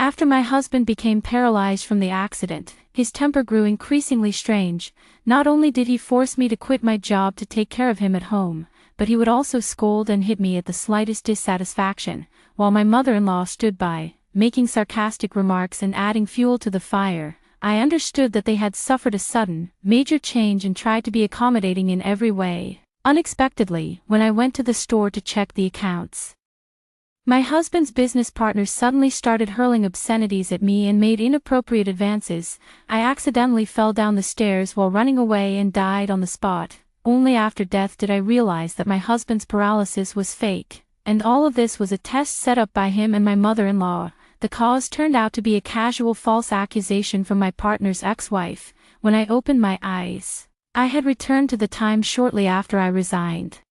After my husband became paralyzed from the accident, his temper grew increasingly strange. Not only did he force me to quit my job to take care of him at home, but he would also scold and hit me at the slightest dissatisfaction, while my mother-in-law stood by, making sarcastic remarks and adding fuel to the fire. I understood that they had suffered a sudden, major change and tried to be accommodating in every way. Unexpectedly, when I went to the store to check the accounts, my husband's business partner suddenly started hurling obscenities at me and made inappropriate advances. I accidentally fell down the stairs while running away and died on the spot. Only after death did I realize that my husband's paralysis was fake, and all of this was a test set up by him and my mother-in-law. The cause turned out to be a casual false accusation from my partner's ex-wife. When I opened my eyes, I had returned to the time shortly after I resigned.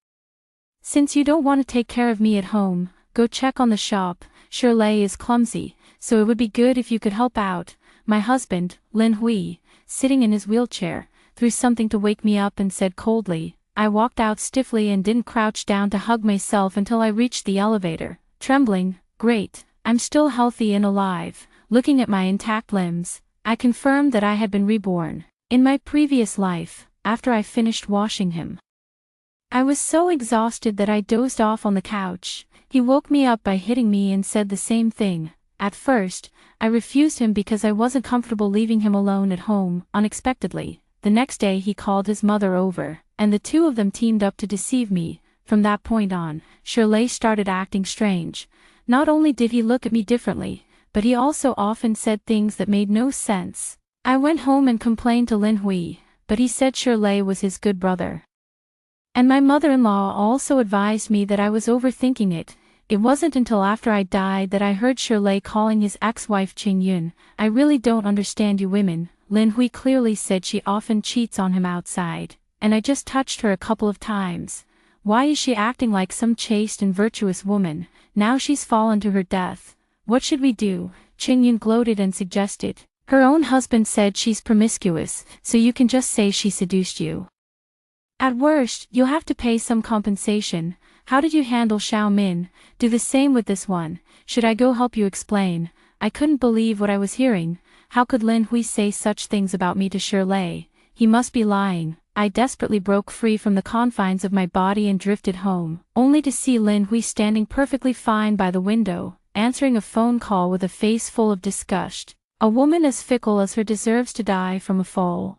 Since you don't want to take care of me at home, go check on the shop. Shirley is clumsy, so it would be good if you could help out. My husband, Lin Hui, sitting in his wheelchair, threw something to wake me up and said coldly. I walked out stiffly and didn't crouch down to hug myself until I reached the elevator, trembling. Great, I'm still healthy and alive. Looking at my intact limbs, I confirmed that I had been reborn. In my previous life, after I finished washing him, I was so exhausted that I dozed off on the couch. He woke me up by hitting me and said the same thing. At first, I refused him because I wasn't comfortable leaving him alone at home. Unexpectedly, the next day he called his mother over, and the two of them teamed up to deceive me. From that point on, Shirley started acting strange. Not only did he look at me differently, but he also often said things that made no sense. I went home and complained to Lin Hui, but he said Shirley was his good brother. And my mother-in-law also advised me that I was overthinking it. It wasn't until after I died that I heard Shirley calling his ex-wife Qing Yun. I really don't understand you women. Lin Hui clearly said she often cheats on him outside, and I just touched her a couple of times. Why is she acting like some chaste and virtuous woman? Now she's fallen to her death. What should we do? Qing Yun gloated and suggested. Her own husband said she's promiscuous, so you can just say she seduced you. At worst, you'll have to pay some compensation. How did you handle Xiao Min? Do the same with this one. Should I go help you explain? I couldn't believe what I was hearing. How could Lin Hui say such things about me to Shirley? He must be lying. I desperately broke free from the confines of my body and drifted home, only to see Lin Hui standing perfectly fine by the window, answering a phone call with a face full of disgust. A woman as fickle as her deserves to die from a fall.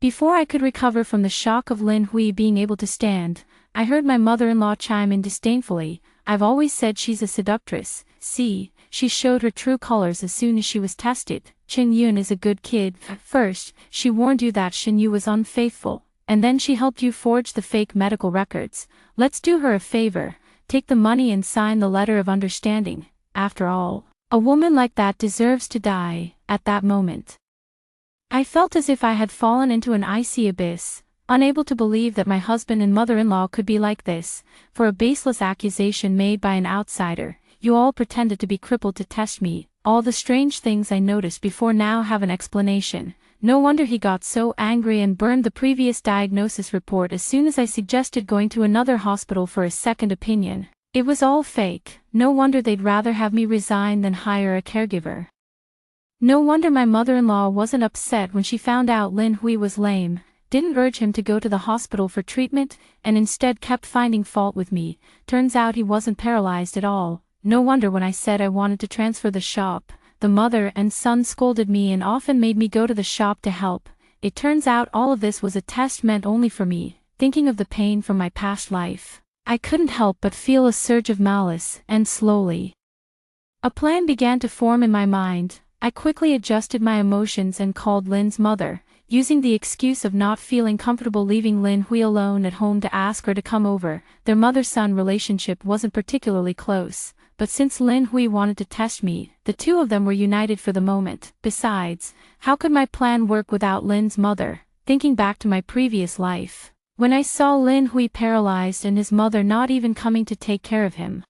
Before I could recover from the shock of Lin Hui being able to stand, I heard my mother-in-law chime in disdainfully. I've always said she's a seductress. See, she showed her true colors as soon as she was tested. Qing Yun is a good kid. First, she warned you that Shin Yu was unfaithful, and then she helped you forge the fake medical records. Let's do her a favor. Take the money and sign the letter of understanding. After all, a woman like that deserves to die. At that moment, I felt as if I had fallen into an icy abyss, unable to believe that my husband and mother-in-law could be like this. For a baseless accusation made by an outsider, you all pretended to be crippled to test me. All the strange things I noticed before now have an explanation. No wonder he got so angry and burned the previous diagnosis report as soon as I suggested going to another hospital for a second opinion. It was all fake. No wonder they'd rather have me resign than hire a caregiver. No wonder my mother-in-law wasn't upset when she found out Lin Hui was lame, didn't urge him to go to the hospital for treatment, and instead kept finding fault with me. Turns out he wasn't paralyzed at all. No wonder when I said I wanted to transfer the shop, the mother and son scolded me and often made me go to the shop to help. It turns out all of this was a test meant only for me. Thinking of the pain from my past life, I couldn't help but feel a surge of malice, and slowly, a plan began to form in my mind. I quickly adjusted my emotions and called Lin's mother, using the excuse of not feeling comfortable leaving Lin Hui alone at home to ask her to come over. Their mother-son relationship wasn't particularly close, but since Lin Hui wanted to test me, the two of them were united for the moment. Besides, how could my plan work without Lin's mother? Thinking back to my previous life, when I saw Lin Hui paralyzed and his mother not even coming to take care of him,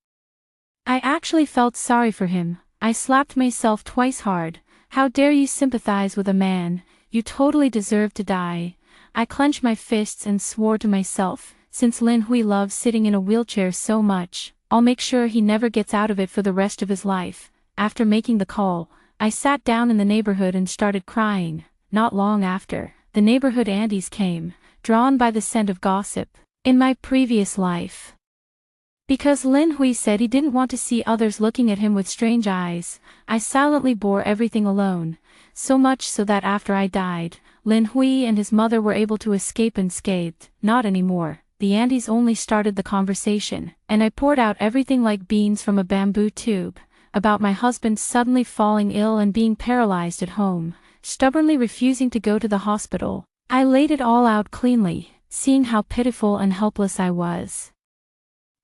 I actually felt sorry for him. I slapped myself twice hard. How dare you sympathize with a man? You totally deserve to die. I clenched my fists and swore to myself, since Lin Hui loves sitting in a wheelchair so much, I'll make sure he never gets out of it for the rest of his life. After making the call, I sat down in the neighborhood and started crying. Not long after, the neighborhood aunties came, drawn by the scent of gossip. In my previous life, because Lin Hui said he didn't want to see others looking at him with strange eyes, I silently bore everything alone, so much so that after I died, Lin Hui and his mother were able to escape unscathed. Not anymore. The aunties only started the conversation, and I poured out everything like beans from a bamboo tube, about my husband suddenly falling ill and being paralyzed at home, stubbornly refusing to go to the hospital. I laid it all out cleanly, seeing how pitiful and helpless I was.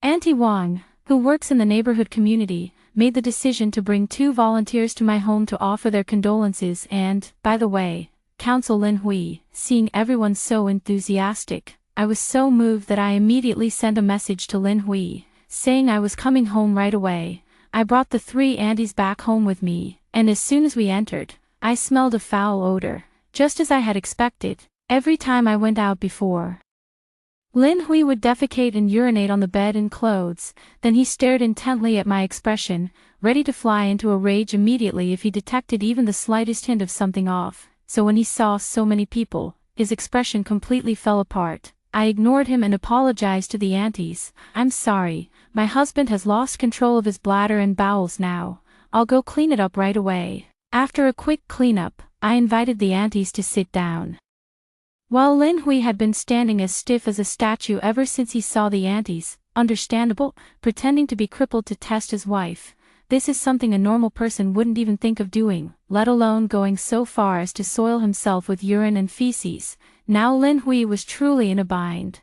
Auntie Wang, who works in the neighborhood community, made the decision to bring 2 volunteers to my home to offer their condolences and, by the way, counsel Lin Hui. Seeing everyone so enthusiastic, I was so moved that I immediately sent a message to Lin Hui, saying I was coming home right away. I brought the 3 aunties back home with me, and as soon as we entered, I smelled a foul odor, just as I had expected. Every time I went out before, Lin Hui would defecate and urinate on the bed and clothes, then he stared intently at my expression, ready to fly into a rage immediately if he detected even the slightest hint of something off. So when he saw so many people, his expression completely fell apart. I ignored him and apologized to the aunties. I'm sorry, my husband has lost control of his bladder and bowels now. I'll go clean it up right away. After a quick cleanup, I invited the aunties to sit down. While Lin Hui had been standing as stiff as a statue ever since he saw the aunties, understandable, pretending to be crippled to test his wife. This is something a normal person wouldn't even think of doing, let alone going so far as to soil himself with urine and feces. Now Lin Hui was truly in a bind.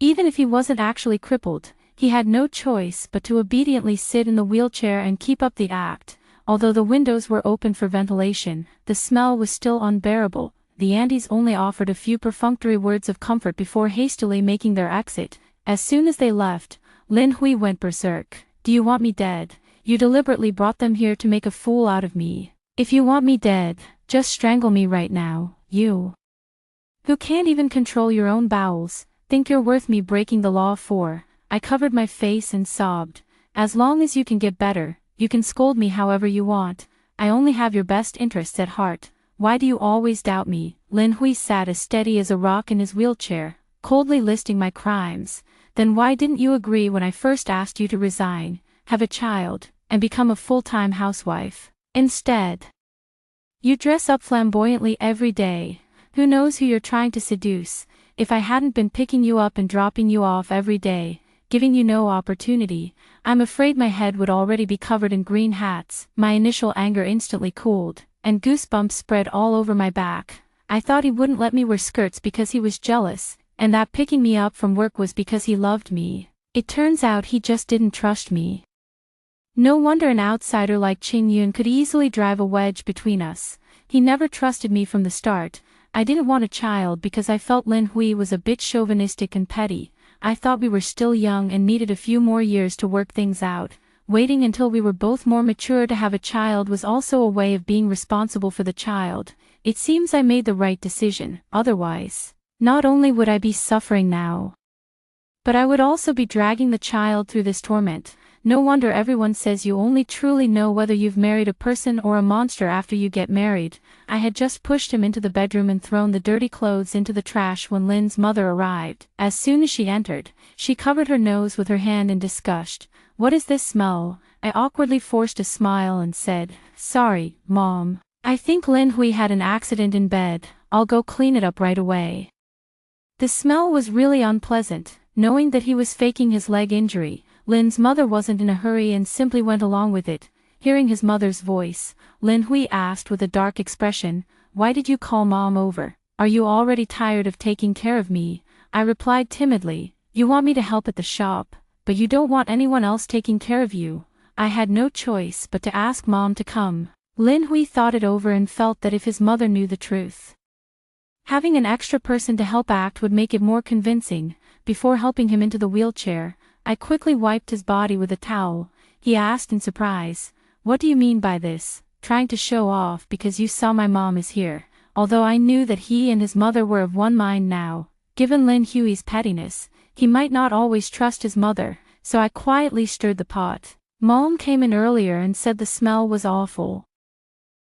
Even if he wasn't actually crippled, he had no choice but to obediently sit in the wheelchair and keep up the act. Although the windows were open for ventilation, the smell was still unbearable. The aunties only offered a few perfunctory words of comfort before hastily making their exit. As soon as they left, Lin Hui went berserk. Do you want me dead? You deliberately brought them here to make a fool out of me. If you want me dead, just strangle me right now. You, who can't even control your own bowels, think you're worth me breaking the law for. I covered my face and sobbed. As long as you can get better, you can scold me however you want. I only have your best interests at heart. Why do you always doubt me? Lin Hui sat as steady as a rock in his wheelchair, coldly listing my crimes. Then why didn't you agree when I first asked you to resign, have a child, and become a full-time housewife? Instead, you dress up flamboyantly every day. Who knows who you're trying to seduce? If I hadn't been picking you up and dropping you off every day, giving you no opportunity, I'm afraid my head would already be covered in green hats. My initial anger instantly cooled, and goosebumps spread all over my back. I thought he wouldn't let me wear skirts because he was jealous, and that picking me up from work was because he loved me. It turns out he just didn't trust me. No wonder an outsider like Qing Yun could easily drive a wedge between us. He never trusted me from the start. I didn't want a child because I felt Lin Hui was a bit chauvinistic and petty. I thought we were still young and needed a few more years to work things out. Waiting until we were both more mature to have a child was also a way of being responsible for the child. It seems I made the right decision. Otherwise, not only would I be suffering now, but I would also be dragging the child through this torment. No wonder everyone says you only truly know whether you've married a person or a monster after you get married. I had just pushed him into the bedroom and thrown the dirty clothes into the trash when Lin's mother arrived. As soon as she entered, she covered her nose with her hand in disgust. What is this smell? I awkwardly forced a smile and said, Sorry, Mom. I think Lin Hui had an accident in bed. I'll go clean it up right away. The smell was really unpleasant. Knowing that he was faking his leg injury, Lin's mother wasn't in a hurry and simply went along with it. Hearing his mother's voice, Lin Hui asked with a dark expression, Why did you call Mom over? Are you already tired of taking care of me? I replied timidly, You want me to help at the shop, but you don't want anyone else taking care of you. I had no choice but to ask Mom to come. Lin Hui thought it over and felt that if his mother knew the truth, having an extra person to help act would make it more convincing. Before helping him into the wheelchair, I quickly wiped his body with a towel. He asked in surprise, What do you mean by this? Trying to show off because you saw my mom is here. Although I knew that he and his mother were of one mind now, given Lin Hui's pettiness, he might not always trust his mother, so I quietly stirred the pot. Mom came in earlier and said the smell was awful.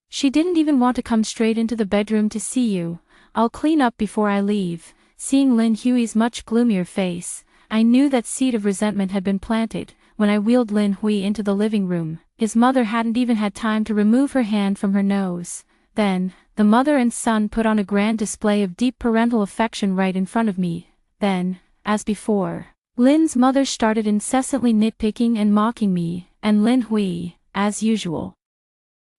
She didn't even want to come straight into the bedroom to see you. I'll clean up before I leave. Seeing Lin Hui's much gloomier face, I knew that seed of resentment had been planted. When I wheeled Lin Hui into the living room, his mother hadn't even had time to remove her hand from her nose. Then, the mother and son put on a grand display of deep parental affection right in front of me. Then, as before, Lin's mother started incessantly nitpicking and mocking me, and Lin Hui, as usual,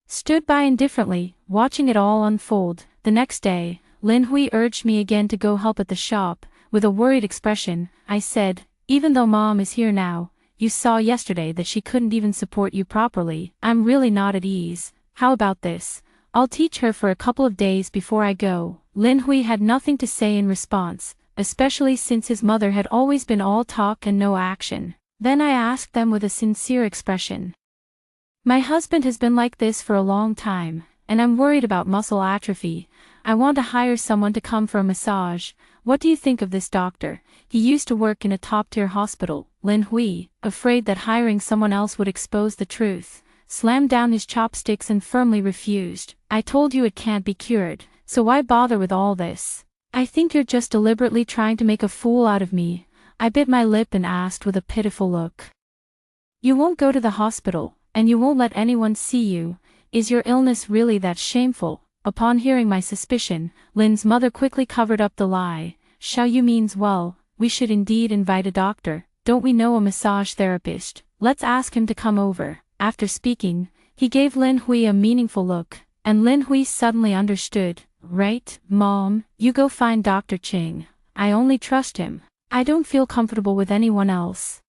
stood by indifferently, watching it all unfold. The next day, Lin Hui urged me again to go help at the shop. With a worried expression, I said, "Even though Mom is here now, you saw yesterday that she couldn't even support you properly. I'm really not at ease. How about this? I'll teach her for a couple of days before I go." Lin Hui had nothing to say in response, especially since his mother had always been all talk and no action. Then I asked them with a sincere expression, "My husband has been like this for a long time, and I'm worried about muscle atrophy. I want to hire someone to come for a massage. What do you think of this doctor? He used to work in a top-tier hospital." Lin Hui, afraid that hiring someone else would expose the truth, slammed down his chopsticks and firmly refused. "I told you it can't be cured, so why bother with all this? I think you're just deliberately trying to make a fool out of me." I bit my lip and asked with a pitiful look, "You won't go to the hospital, and you won't let anyone see you. Is your illness really that shameful?" Upon hearing my suspicion, Lin's mother quickly covered up the lie. "Xiao Yu means well, we should indeed invite a doctor. Don't we know a massage therapist? Let's ask him to come over." After speaking, he gave Lin Hui a meaningful look, and Lin Hui suddenly understood. "Right, Mom, you go find Dr. Ching. I only trust him. I don't feel comfortable with anyone else."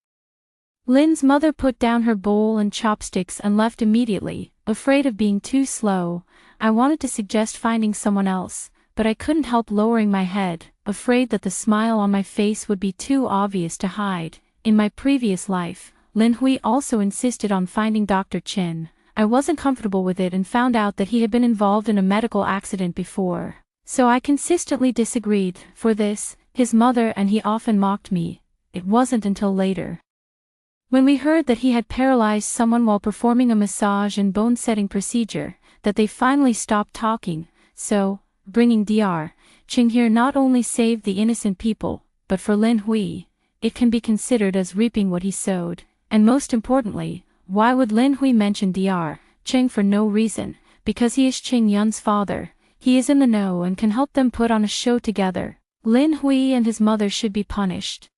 Lin's mother put down her bowl and chopsticks and left immediately, afraid of being too slow. I wanted to suggest finding someone else, but I couldn't help lowering my head, afraid that the smile on my face would be too obvious to hide. In my previous life, Lin Hui also insisted on finding Dr. Chen. I wasn't comfortable with it and found out that he had been involved in a medical accident before, so I consistently disagreed. For this, his mother and he often mocked me. It wasn't until later, when we heard that he had paralyzed someone while performing a massage and bone-setting procedure, that they finally stopped talking. So, bringing Dr. Ching here not only saved the innocent people, but for Lin Hui, it can be considered as reaping what he sowed. And most importantly, why would Lin Hui mention Dr. Ching for no reason? Because he is Ching Yun's father. He is in the know and can help them put on a show together. Lin Hui and his mother should be punished,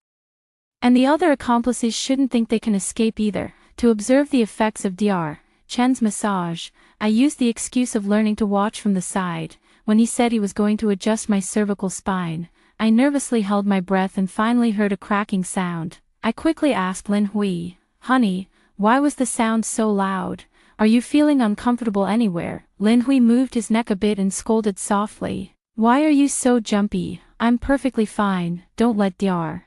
and the other accomplices shouldn't think they can escape either. To observe the effects of Dr. Chen's massage, I used the excuse of learning to watch from the side. When he said he was going to adjust my cervical spine, I nervously held my breath and finally heard a cracking sound. I quickly asked Lin Hui, "Honey, why was the sound so loud? Are you feeling uncomfortable anywhere?" Lin Hui moved his neck a bit and scolded softly, "Why are you so jumpy? I'm perfectly fine. Don't let Dr.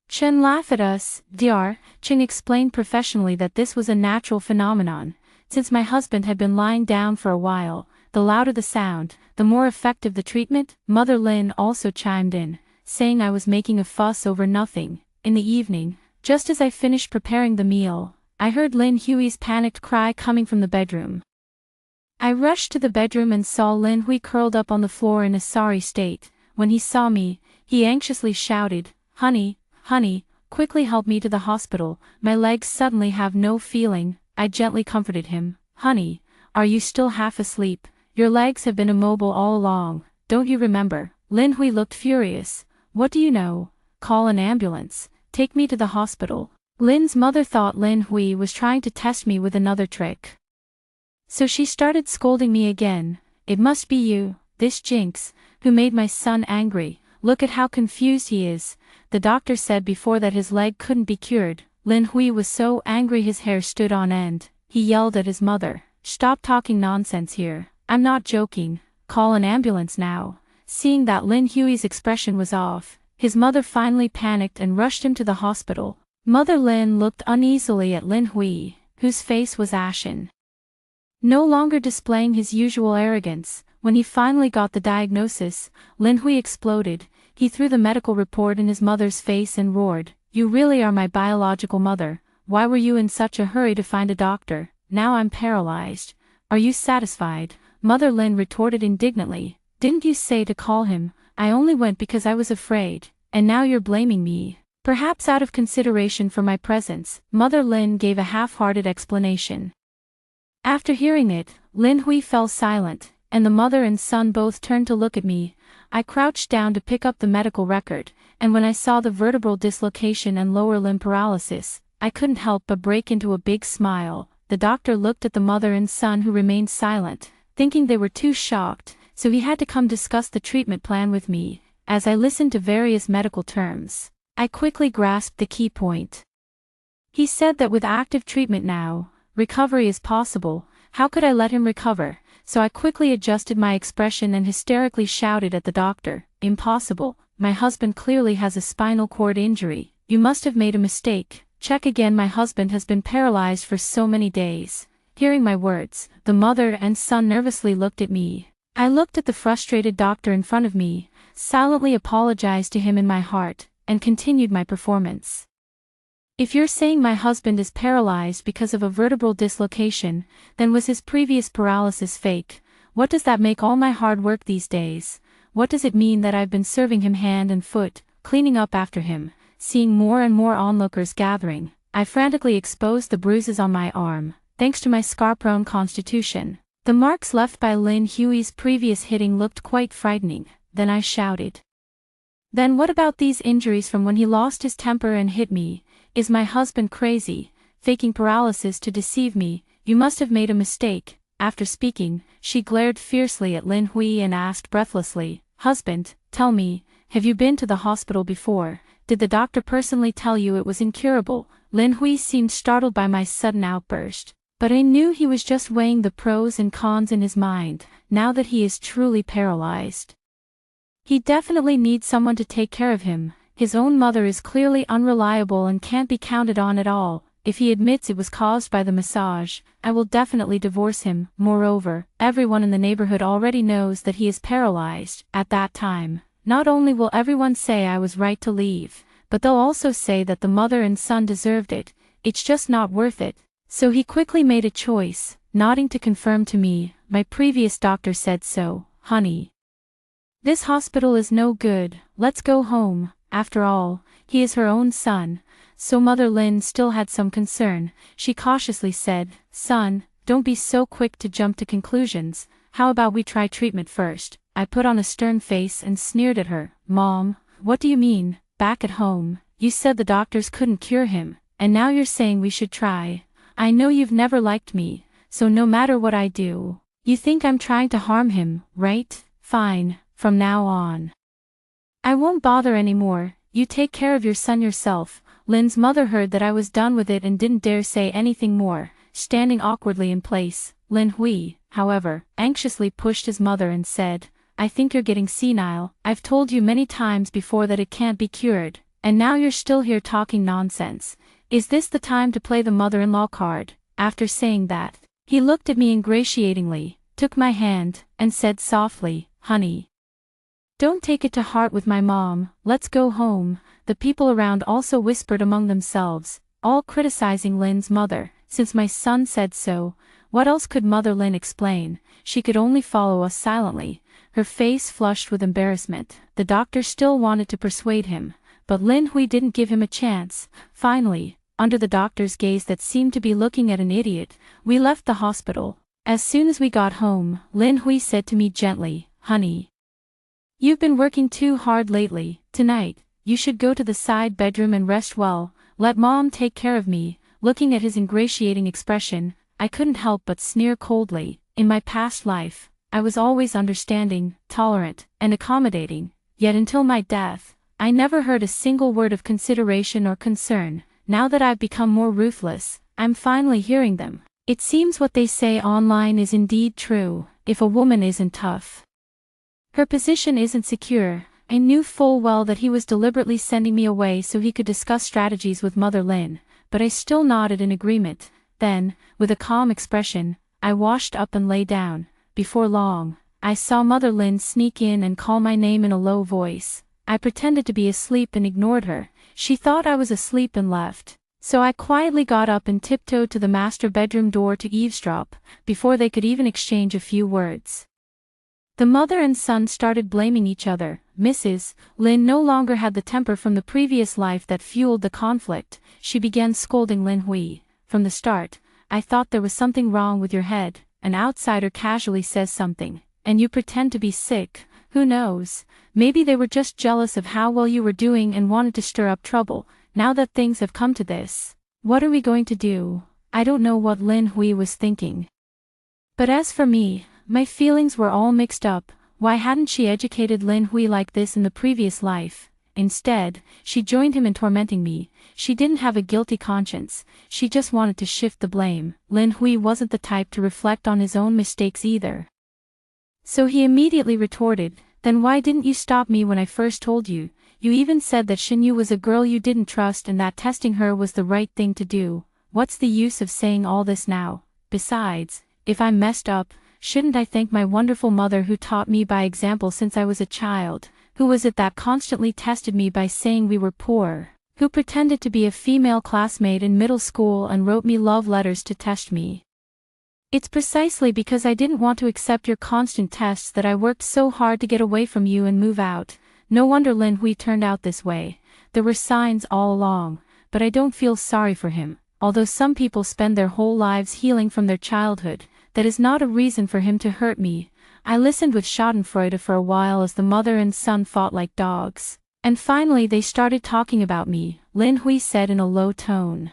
Chen laugh at us." Dr. Ching explained professionally that this was a natural phenomenon. Since my husband had been lying down for a while, the louder the sound, the more effective the treatment. Mother Lin also chimed in, saying I was making a fuss over nothing. In the evening, just as I finished preparing the meal, I heard Lin Hui's panicked cry coming from the bedroom. I rushed to the bedroom and saw Lin Hui curled up on the floor in a sorry state. When he saw me, he anxiously shouted, Honey, quickly help me to the hospital. My legs suddenly have no feeling." I gently comforted him. "Honey, are you still half asleep? Your legs have been immobile all along, don't you remember?" Lin Hui looked furious. "What do you know? Call an ambulance. Take me to the hospital." Lin's mother thought Lin Hui was trying to test me with another trick, so she started scolding me again. "It must be you, this jinx, who made my son angry. Look at how confused he is. The doctor said before that his leg couldn't be cured." Lin Hui was so angry his hair stood on end. He yelled at his mother, "Stop talking nonsense here. I'm not joking. Call an ambulance now." Seeing that Lin Hui's expression was off, his mother finally panicked and rushed him to the hospital. Mother Lin looked uneasily at Lin Hui, whose face was ashen, no longer displaying his usual arrogance. When he finally got the diagnosis, Lin Hui exploded. He threw the medical report in his mother's face and roared, "You really are my biological mother. Why were you in such a hurry to find a doctor? Now I'm paralyzed. Are you satisfied? Mother Lin retorted indignantly. Didn't you say to call him? I only went because I was afraid, and now you're blaming me. Perhaps out of consideration for my presence, Mother Lin gave a half-hearted explanation. After hearing it, Lin Hui fell silent, and the mother and son both turned to look at me. I crouched down to pick up the medical record, and when I saw the vertebral dislocation and lower limb paralysis, I couldn't help but break into a big smile. The doctor looked at the mother and son who remained silent, thinking they were too shocked, so he had to come discuss the treatment plan with me. As I listened to various medical terms, I quickly grasped the key point. He said that with active treatment now, recovery is possible. How could I let him recover? So I quickly adjusted my expression and hysterically shouted at the doctor, "Impossible. My husband clearly has a spinal cord injury. You must have made a mistake. Check again. My husband has been paralyzed for so many days." Hearing my words, the mother and son nervously looked at me. I looked at the frustrated doctor in front of me, silently apologized to him in my heart, and continued my performance. If you're saying my husband is paralyzed because of a vertebral dislocation, then was his previous paralysis fake? What does that make all my hard work these days? What does it mean that I've been serving him hand and foot, cleaning up after him? Seeing more and more onlookers gathering, I frantically exposed the bruises on my arm. Thanks to my scar-prone constitution, the marks left by Lin Hui's previous hitting looked quite frightening. Then I shouted, "Then what about these injuries from when he lost his temper and hit me? Is my husband crazy, faking paralysis to deceive me? You must have made a mistake." After speaking, she glared fiercely at Lin Hui and asked breathlessly, "Husband, tell me, have you been to the hospital before? Did the doctor personally tell you it was incurable?" Lin Hui seemed startled by my sudden outburst, but I knew he was just weighing the pros and cons in his mind, now that he is truly paralyzed. He definitely needs someone to take care of him. His own mother is clearly unreliable and can't be counted on at all. If he admits it was caused by the massage, I will definitely divorce him. Moreover, everyone in the neighborhood already knows that he is paralyzed. At that time, not only will everyone say I was right to leave, but they'll also say that the mother and son deserved it. It's just not worth it. So he quickly made a choice, nodding to confirm to me, "My previous doctor said so, honey. This hospital is no good, let's go home." After all, he is her own son. So Mother Lin still had some concern. She cautiously said, "Son, don't be so quick to jump to conclusions. How about we try treatment first?" I put on a stern face and sneered at her. "Mom, what do you mean? Back at home, you said the doctors couldn't cure him, and now you're saying we should try. I know you've never liked me, so no matter what I do, you think I'm trying to harm him, right? Fine, from now on, I won't bother anymore. You take care of your son yourself." Lin's mother heard that I was done with it and didn't dare say anything more, standing awkwardly in place. Lin Hui, however, anxiously pushed his mother and said, "I think you're getting senile. I've told you many times before that it can't be cured, and now you're still here talking nonsense. Is this the time to play the mother-in-law card?" After saying that, he looked at me ingratiatingly, took my hand, and said softly, "Honey, don't take it to heart with my mom, let's go home." The people around also whispered among themselves, all criticizing Lin's mother. Since my son said so, what else could Mother Lin explain? She could only follow us silently, her face flushed with embarrassment. The doctor still wanted to persuade him, but Lin Hui didn't give him a chance. Finally, under the doctor's gaze that seemed to be looking at an idiot, we left the hospital. As soon as we got home, Lin Hui said to me gently, "Honey, you've been working too hard lately. Tonight, you should go to the side bedroom and rest well. Let Mom take care of me." Looking at his ingratiating expression, I couldn't help but sneer coldly. In my past life, I was always understanding, tolerant, and accommodating, yet until my death, I never heard a single word of consideration or concern. Now that I've become more ruthless, I'm finally hearing them. It seems what they say online is indeed true. If a woman isn't tough, her position isn't secure. I knew full well that he was deliberately sending me away so he could discuss strategies with Mother Lin, but I still nodded in agreement. Then, with a calm expression, I washed up and lay down. Before long, I saw Mother Lin sneak in and call my name in a low voice. I pretended to be asleep and ignored her. She thought I was asleep and left. So I quietly got up and tiptoed to the master bedroom door to eavesdrop, before they could even exchange a few words. The mother and son started blaming each other. Mrs. Lin no longer had the temper from the previous life that fueled the conflict. She began scolding Lin Hui. From the start, I thought there was something wrong with your head. An outsider casually says something, and you pretend to be sick. Who knows? Maybe they were just jealous of how well you were doing and wanted to stir up trouble. Now that things have come to this, what are we going to do? I don't know what Lin Hui was thinking. But as for me, my feelings were all mixed up. Why hadn't she educated Lin Hui like this in the previous life? Instead, she joined him in tormenting me. She didn't have a guilty conscience, she just wanted to shift the blame. Lin Hui wasn't the type to reflect on his own mistakes either. So he immediately retorted, "Then why didn't you stop me when I first told you? You even said that Xinyu was a girl you didn't trust and that testing her was the right thing to do. What's the use of saying all this now? Besides, if I'm messed up, shouldn't I thank my wonderful mother who taught me by example since I was a child? Who was it that constantly tested me by saying we were poor? Who pretended to be a female classmate in middle school and wrote me love letters to test me? It's precisely because I didn't want to accept your constant tests that I worked so hard to get away from you and move out. No wonder Lin Hui turned out this way. There were signs all along, but I don't feel sorry for him. Although some people spend their whole lives healing from their childhood, that is not a reason for him to hurt me." I listened with schadenfreude for a while as the mother and son fought like dogs. And finally they started talking about me, Lin Hui said in a low tone.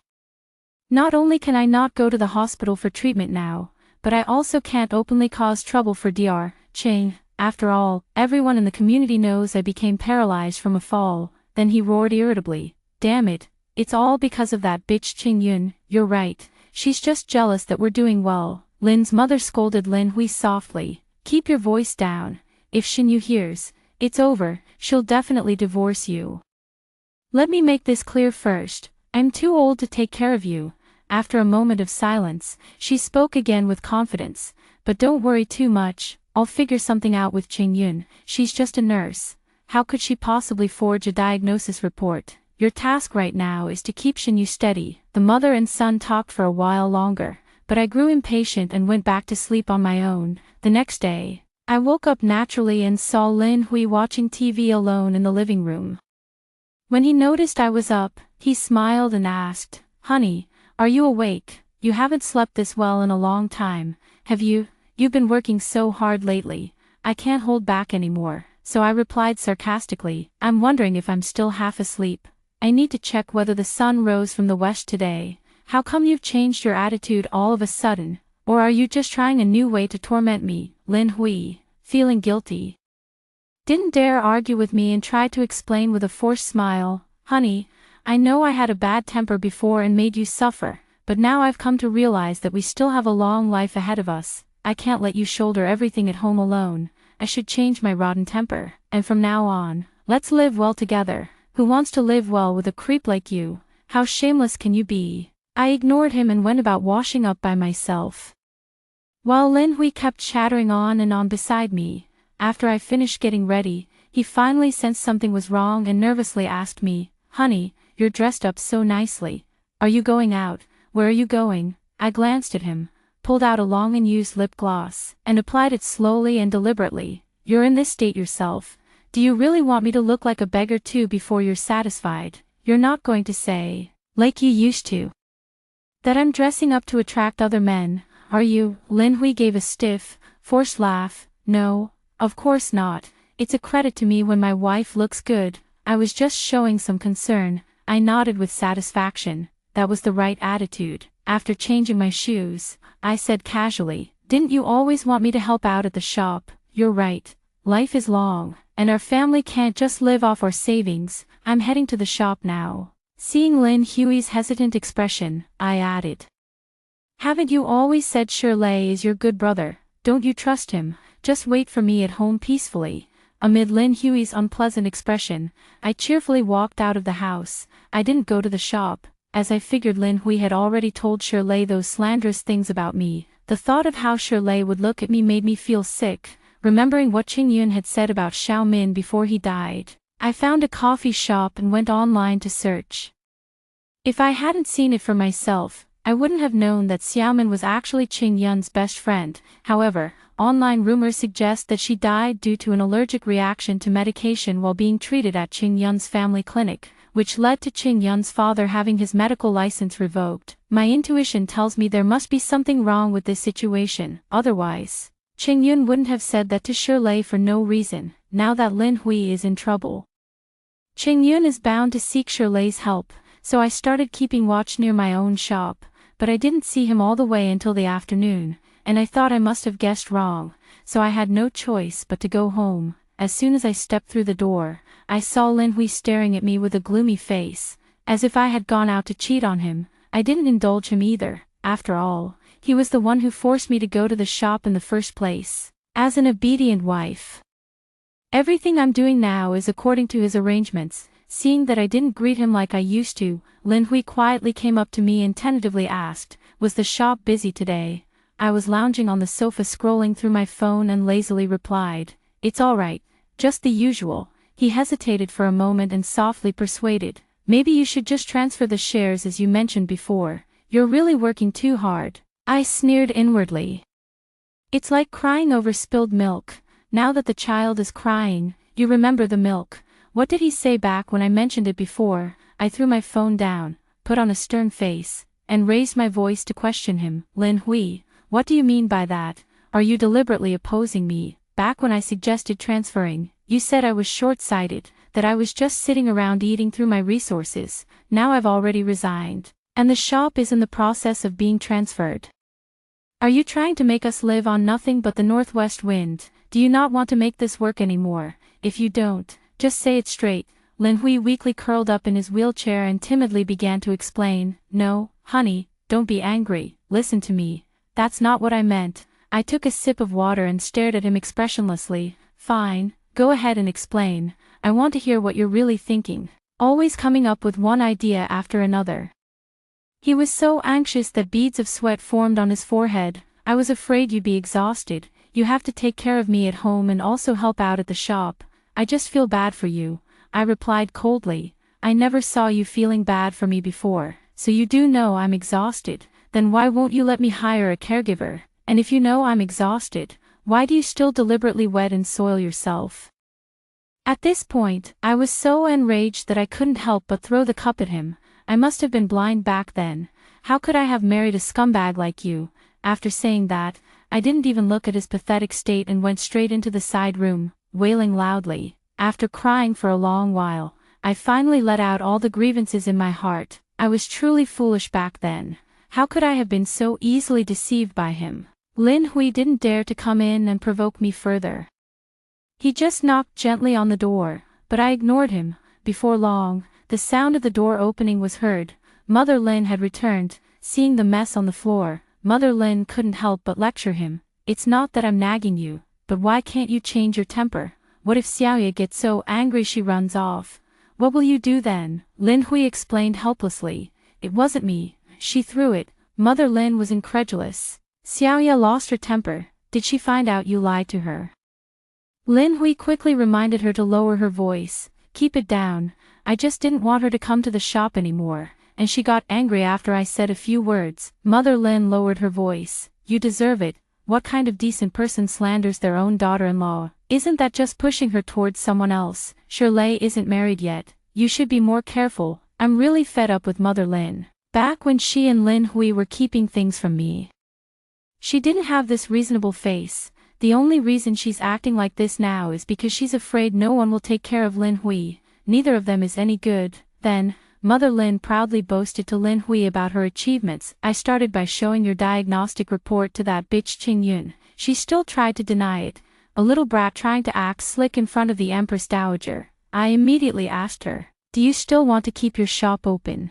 "Not only can I not go to the hospital for treatment now, but I also can't openly cause trouble for Dr. Cheng. After all, everyone in the community knows I became paralyzed from a fall." Then he roared irritably, "Damn it, it's all because of that bitch Qing Yun. You're right, she's just jealous that we're doing well." Lin's mother scolded Lin Hui softly, "Keep your voice down. If Xinyu hears, it's over, she'll definitely divorce you. Let me make this clear first, I'm too old to take care of you." After a moment of silence, she spoke again with confidence, "But don't worry too much, I'll figure something out with Qing Yun. She's just a nurse. How could she possibly forge a diagnosis report? Your task right now is to keep Xinyu steady." The mother and son talked for a while longer, but I grew impatient and went back to sleep on my own. The next day, I woke up naturally and saw Lin Hui watching TV alone in the living room. When he noticed I was up, he smiled and asked, "Honey, are you awake? You haven't slept this well in a long time, have you? You've been working so hard lately, I can't hold back anymore." So I replied sarcastically, "I'm wondering if I'm still half asleep. I need to check whether the sun rose from the west today. How come you've changed your attitude all of a sudden? Or are you just trying a new way to torment me?" Lin Hui, feeling guilty, didn't dare argue with me and tried to explain with a forced smile, "Honey, I know I had a bad temper before and made you suffer, but now I've come to realize that we still have a long life ahead of us. I can't let you shoulder everything at home alone. I should change my rotten temper, and from now on, let's live well together. Who wants to live well with a creep like you? How shameless can you be?" I ignored him and went about washing up by myself, while Lin Hui kept chattering on and on beside me. After I finished getting ready, he finally sensed something was wrong and nervously asked me, "Honey, you're dressed up so nicely. Are you going out? Where are you going?" I glanced at him, pulled out a long unused lip gloss, and applied it slowly and deliberately. "You're in this state yourself. Do you really want me to look like a beggar too before you're satisfied? You're not going to say, like you used to, that I'm dressing up to attract other men, are you?" Lin Hui gave a stiff, forced laugh. "No, of course not. It's a credit to me when my wife looks good. I was just showing some concern." I nodded with satisfaction. That was the right attitude. After changing my shoes, I said casually, "Didn't you always want me to help out at the shop?" "You're right. Life is long, and our family can't just live off our savings. I'm heading to the shop now." Seeing Lin Hui's hesitant expression, I added, "Haven't you always said Shirley is your good brother? Don't you trust him? Just wait for me at home peacefully." Amid Lin Hui's unpleasant expression, I cheerfully walked out of the house. I didn't go to the shop, as I figured Lin Hui had already told Shirley those slanderous things about me. The thought of how Shirley would look at me made me feel sick, remembering what Qing Yun had said about Xiao Min before he died. I found a coffee shop and went online to search. If I hadn't seen it for myself, I wouldn't have known that Xiaomin was actually Qing Yun's best friend. However, online rumors suggest that she died due to an allergic reaction to medication while being treated at Qing Yun's family clinic, which led to Qing Yun's father having his medical license revoked. My intuition tells me there must be something wrong with this situation, otherwise, Qing Yun wouldn't have said that to Shirley for no reason, now that Lin Hui is in trouble. Qing Yun is bound to seek Shirley's help, so I started keeping watch near my own shop, but I didn't see him all the way until the afternoon, and I thought I must have guessed wrong, so I had no choice but to go home. As soon as I stepped through the door, I saw Lin Hui staring at me with a gloomy face, as if I had gone out to cheat on him. I didn't indulge him either. After all, he was the one who forced me to go to the shop in the first place. As an obedient wife, everything I'm doing now is according to his arrangements. Seeing that I didn't greet him like I used to, Lin Hui quietly came up to me and tentatively asked, "Was the shop busy today?" I was lounging on the sofa scrolling through my phone and lazily replied, "It's all right, just the usual." He hesitated for a moment and softly persuaded, "Maybe you should just transfer the shares as you mentioned before. You're really working too hard." I sneered inwardly. It's like crying over spilled milk. Now that the child is crying, you remember the milk. What did he say back when I mentioned it before? I threw my phone down, put on a stern face, and raised my voice to question him. "Lin Hui, what do you mean by that? Are you deliberately opposing me? Back when I suggested transferring, you said I was short-sighted, that I was just sitting around eating through my resources. Now I've already resigned, and the shop is in the process of being transferred. Are you trying to make us live on nothing but the northwest wind? Do you not want to make this work anymore? If you don't, just say it straight." Lin Hui weakly curled up in his wheelchair and timidly began to explain, "No, honey, don't be angry, listen to me. That's not what I meant." I took a sip of water and stared at him expressionlessly. "Fine, go ahead and explain. I want to hear what you're really thinking. Always coming up with one idea after another." He was so anxious that beads of sweat formed on his forehead. "I was afraid you'd be exhausted. You have to take care of me at home and also help out at the shop. I just feel bad for you," I replied coldly. "I never saw you feeling bad for me before, so you do know I'm exhausted. Then why won't you let me hire a caregiver? And if you know I'm exhausted, why do you still deliberately wet and soil yourself?" At this point, I was so enraged that I couldn't help but throw the cup at him. I must have been blind back then. How could I have married a scumbag like you? After saying that, I didn't even look at his pathetic state and went straight into the side room, wailing loudly. After crying for a long while, I finally let out all the grievances in my heart. I was truly foolish back then. How could I have been so easily deceived by him? Lin Hui didn't dare to come in and provoke me further. He just knocked gently on the door, but I ignored him. Before long, the sound of the door opening was heard. Mother Lin had returned. Seeing the mess on the floor, Mother Lin couldn't help but lecture him. "It's not that I'm nagging you, but why can't you change your temper? What if Xiaoya gets so angry she runs off? What will you do then?" Lin Hui explained helplessly. "It wasn't me, she threw it." Mother Lin was incredulous. "Xiaoya lost her temper. Did she find out you lied to her?" Lin Hui quickly reminded her to lower her voice. "Keep it down. I just didn't want her to come to the shop anymore, and she got angry after I said a few words." Mother Lin lowered her voice. "You deserve it. What kind of decent person slanders their own daughter-in-law? Isn't that just pushing her towards someone else? Shirley isn't married yet. You should be more careful." I'm really fed up with Mother Lin. Back when she and Lin Hui were keeping things from me, she didn't have this reasonable face. The only reason she's acting like this now is because she's afraid no one will take care of Lin Hui. Neither of them is any good. Then, Mother Lin proudly boasted to Lin Hui about her achievements. "I started by showing your diagnostic report to that bitch Qing Yun. She still tried to deny it. A little brat trying to act slick in front of the Empress Dowager. I immediately asked her, 'Do you still want to keep your shop open?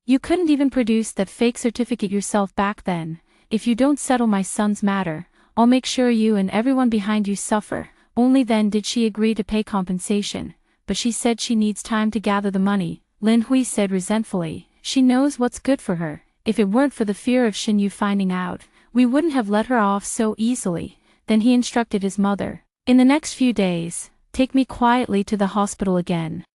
You couldn't even produce that fake certificate yourself back then. If you don't settle my son's matter, I'll make sure you and everyone behind you suffer.' Only then did she agree to pay compensation. But she said she needs time to gather the money," Lin Hui said resentfully. "She knows what's good for her. If it weren't for the fear of Xin Yu finding out, we wouldn't have let her off so easily." Then he instructed his mother, "In the next few days, take me quietly to the hospital again.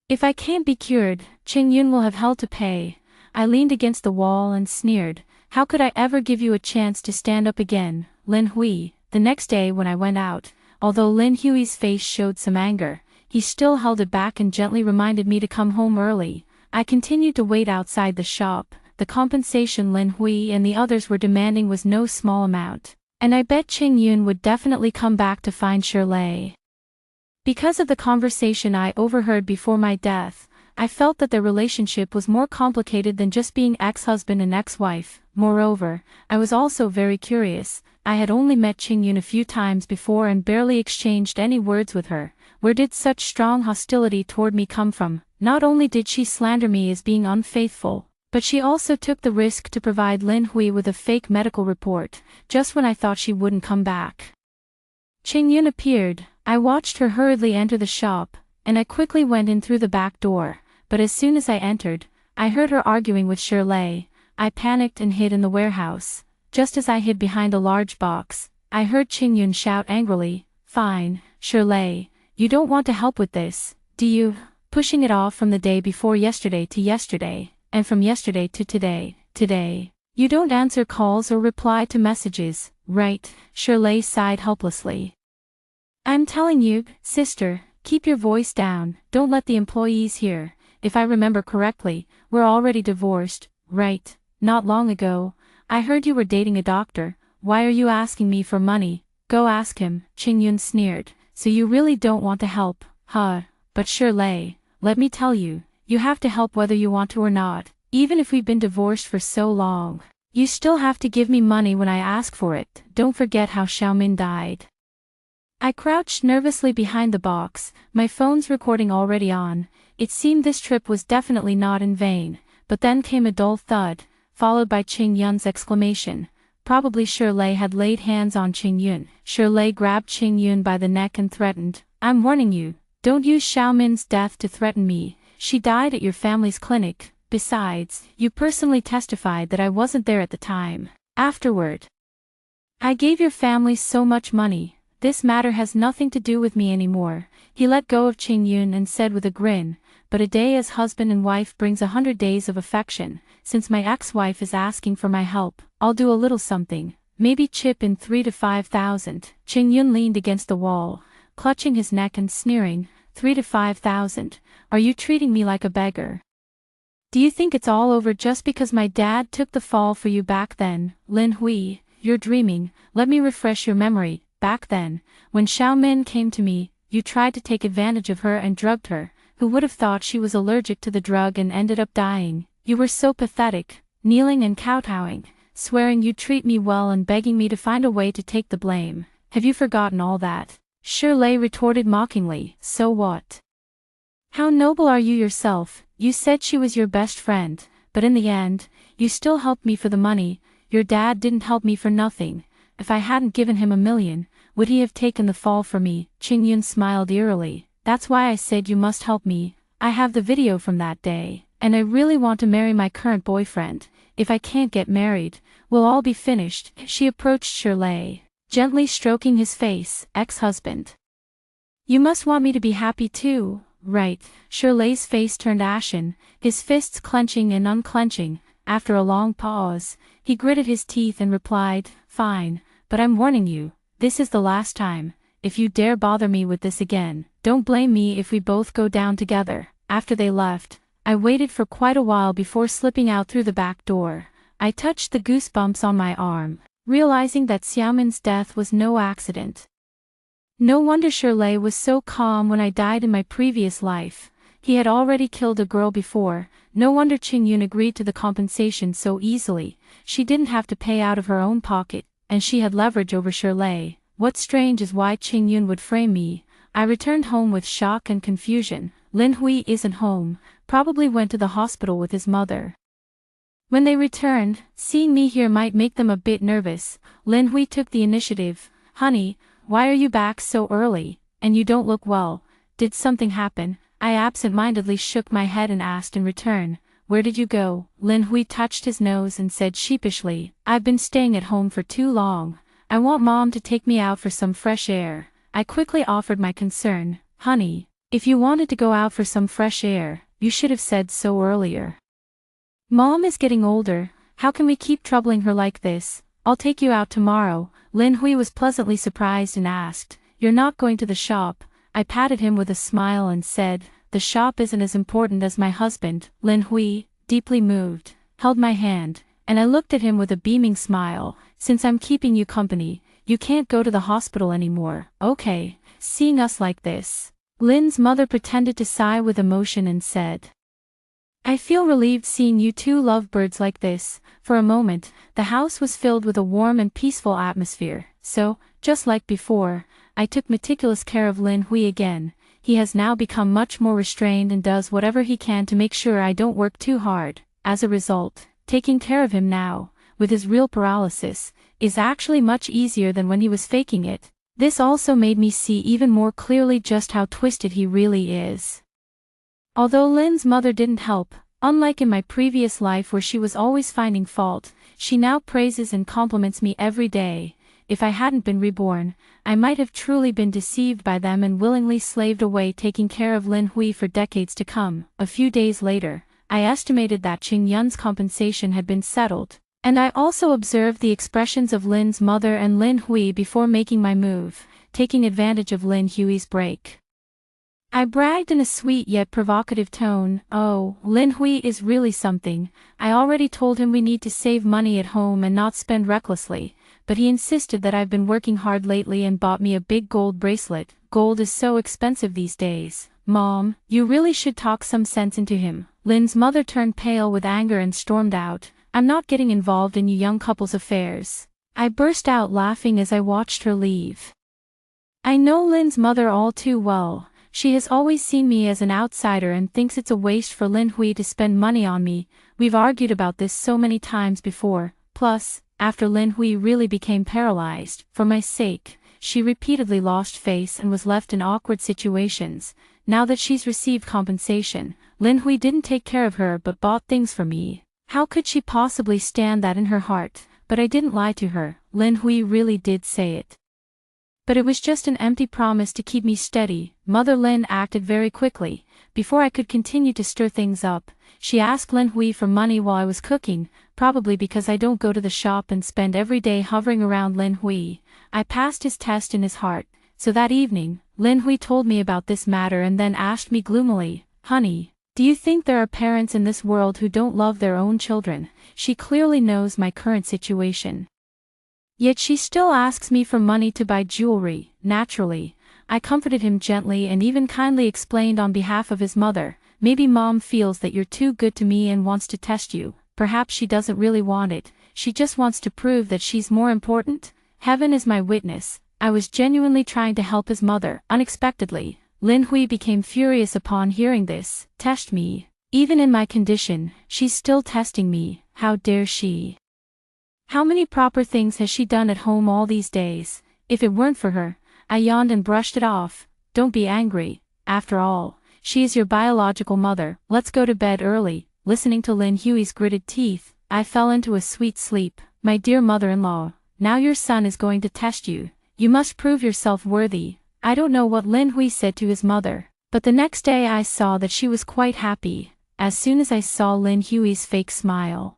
If I can't be cured, Qing Yun will have hell to pay. I leaned against the wall and sneered. How could I ever give you a chance to stand up again, Lin Hui? The next day when I went out, although Lin Hui's face showed some anger, he still held it back and gently reminded me to come home early. I continued to wait outside the shop. The compensation Lin Hui and the others were demanding was no small amount, and I bet Qing Yun would definitely come back to find Shirley. Because of the conversation I overheard before my death, I felt that their relationship was more complicated than just being ex-husband and ex-wife. Moreover, I was also very curious. I had only met Qing Yun a few times before and barely exchanged any words with her. Where did such strong hostility toward me come from? Not only did she slander me as being unfaithful, but she also took the risk to provide Lin Hui with a fake medical report, just when I thought she wouldn't come back. Qing Yun appeared. I watched her hurriedly enter the shop, and I quickly went in through the back door. But as soon as I entered, I heard her arguing with Shirley. I panicked and hid in the warehouse. Just as I hid behind a large box, I heard Qing Yun shout angrily, "Fine, Shirley, you don't want to help with this, do you?" Pushing it off from the day before yesterday to yesterday, and from yesterday to today. You don't answer calls or reply to messages, right? Shirley sighed helplessly. I'm telling you, sister, keep your voice down, don't let the employees hear. If I remember correctly, we're already divorced, right? Not long ago, I heard you were dating a doctor. Why are you asking me for money? Go ask him, Qing Yun sneered. So you really don't want to help, huh? But Shirley, let me tell you, you have to help whether you want to or not. Even if we've been divorced for so long, you still have to give me money when I ask for it. Don't forget how Xiaomin died. I crouched nervously behind the box, my phone's recording already on. It seemed this trip was definitely not in vain, but then came a dull thud, followed by Qing Yun's exclamation. Probably Shirley had laid hands on Qing Yun. Shirley grabbed Qing Yun by the neck and threatened, I'm warning you, don't use Xiaomin's death to threaten me. She died at your family's clinic. Besides, you personally testified that I wasn't there at the time. Afterward, I gave your family so much money. This matter has nothing to do with me anymore. He let go of Qing Yun and said with a grin, but a day as husband and wife brings 100 days of affection. Since my ex-wife is asking for my help, I'll do a little something, maybe chip in 3,000 to 5,000. Qing Yun leaned against the wall, clutching his neck and sneering, 3,000 to 5,000, are you treating me like a beggar? Do you think it's all over just because my dad took the fall for you back then? Lin Hui, you're dreaming. Let me refresh your memory. Back then, when Xiaomin came to me, you tried to take advantage of her and drugged her. Who would have thought she was allergic to the drug and ended up dying? You were so pathetic, kneeling and kowtowing, swearing you'd treat me well and begging me to find a way to take the blame. Have you forgotten all that? Shirley retorted mockingly, so what? How noble are you yourself? You said she was your best friend, but in the end, you still helped me for the money. Your dad didn't help me for nothing. If I hadn't given him $1 million, would he have taken the fall for me? Qing Yun smiled eerily. That's why I said you must help me. I have the video from that day, and I really want to marry my current boyfriend. If I can't get married, we'll all be finished. She approached Shirley, gently stroking his face. Ex-husband. You must want me to be happy too, right? Shirley's face turned ashen, his fists clenching and unclenching. After a long pause, he gritted his teeth and replied, Fine, but I'm warning you, this is the last time. If you dare bother me with this again, don't blame me if we both go down together. After they left, I waited for quite a while before slipping out through the back door. I touched the goosebumps on my arm, realizing that Xiaomin's death was no accident. No wonder Shirley was so calm when I died in my previous life. He had already killed a girl before. No wonder Qing Yun agreed to the compensation so easily. She didn't have to pay out of her own pocket, and she had leverage over Shirley. What's strange is why Qing Yun would frame me. I returned home with shock and confusion. Lin Hui isn't home, probably went to the hospital with his mother. When they returned, seeing me here might make them a bit nervous. Lin Hui took the initiative. Honey, why are you back so early? And you don't look well. Did something happen? I absent-mindedly shook my head and asked in return, Where did you go? Lin Hui touched his nose and said sheepishly, I've been staying at home for too long. I want Mom to take me out for some fresh air. I quickly offered my concern. Honey, If you wanted to go out for some fresh air, you should have said so earlier. Mom is getting older, how can we keep troubling her like this? I'll take you out tomorrow. Lin Hui was pleasantly surprised and asked, "You're not going to the shop?" I patted him with a smile and said, "The shop isn't as important as my husband." Lin Hui, deeply moved, held my hand, and I looked at him with a beaming smile. "Since I'm keeping you company, you can't go to the hospital anymore, okay?" Seeing us like this, Lin's mother pretended to sigh with emotion and said, "I feel relieved seeing you two lovebirds like this." For a moment, the house was filled with a warm and peaceful atmosphere. So, just like before, I took meticulous care of Lin Hui again. He has now become much more restrained and does whatever he can to make sure I don't work too hard. As a result, taking care of him now, with his real paralysis, is actually much easier than when he was faking it. This also made me see even more clearly just how twisted he really is. Although Lin's mother didn't help, unlike in my previous life where she was always finding fault, she now praises and compliments me every day. If I hadn't been reborn, I might have truly been deceived by them and willingly slaved away taking care of Lin Hui for decades to come. A few days later, I estimated that Qing Yun's compensation had been settled, and I also observed the expressions of Lin's mother and Lin Hui before making my move, taking advantage of Lin Hui's break. I bragged in a sweet yet provocative tone, "Oh, Lin Hui is really something. I already told him we need to save money at home and not spend recklessly, but he insisted that I've been working hard lately and bought me a big gold bracelet. Gold is so expensive these days. Mom, you really should talk some sense into him." Lin's mother turned pale with anger and stormed out, "I'm not getting involved in you young couple's affairs." I burst out laughing as I watched her leave. I know Lin's mother all too well. She has always seen me as an outsider and thinks it's a waste for Lin Hui to spend money on me. We've argued about this so many times before. Plus, after Lin Hui really became paralyzed, for my sake, she repeatedly lost face and was left in awkward situations. Now that she's received compensation, Lin Hui didn't take care of her but bought things for me. How could she possibly stand that in her heart? But I didn't lie to her. Lin Hui really did say it. But it was just an empty promise to keep me steady. Mother Lin acted very quickly. Before I could continue to stir things up, she asked Lin Hui for money while I was cooking, probably because I don't go to the shop and spend every day hovering around Lin Hui. I passed his test in his heart, so that evening, Lin Hui told me about this matter and then asked me gloomily, "Honey, do you think there are parents in this world who don't love their own children?" She clearly knows my current situation. Yet she still asks me for money to buy jewelry. Naturally, I comforted him gently and even kindly explained on behalf of his mother, "Maybe Mom feels that you're too good to me and wants to test you. Perhaps she doesn't really want it, she just wants to prove that she's more important." Heaven is my witness, I was genuinely trying to help his mother. Unexpectedly, Lin Hui became furious upon hearing this. "Test me? Even in my condition, she's still testing me. How dare she? How many proper things has she done at home all these days? If it weren't for her," I yawned and brushed it off. "Don't be angry. After all, she is your biological mother. Let's go to bed early." Listening to Lin Hui's gritted teeth, I fell into a sweet sleep. "My dear mother-in-law, now your son is going to test you. You must prove yourself worthy." I don't know what Lin Hui said to his mother, but the next day I saw that she was quite happy. As soon as I saw Lin Hui's fake smile,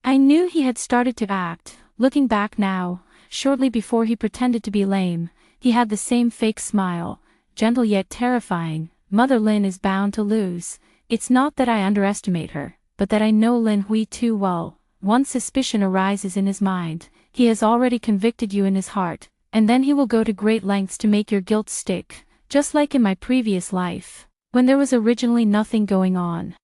I knew he had started to act. Looking back now, shortly before he pretended to be lame, he had the same fake smile, gentle yet terrifying. Mother Lin is bound to lose. It's not that I underestimate her, but that I know Lin Hui too well. Once suspicion arises in his mind, he has already convicted you in his heart, and then he will go to great lengths to make your guilt stick, just like in my previous life, when there was originally nothing going on.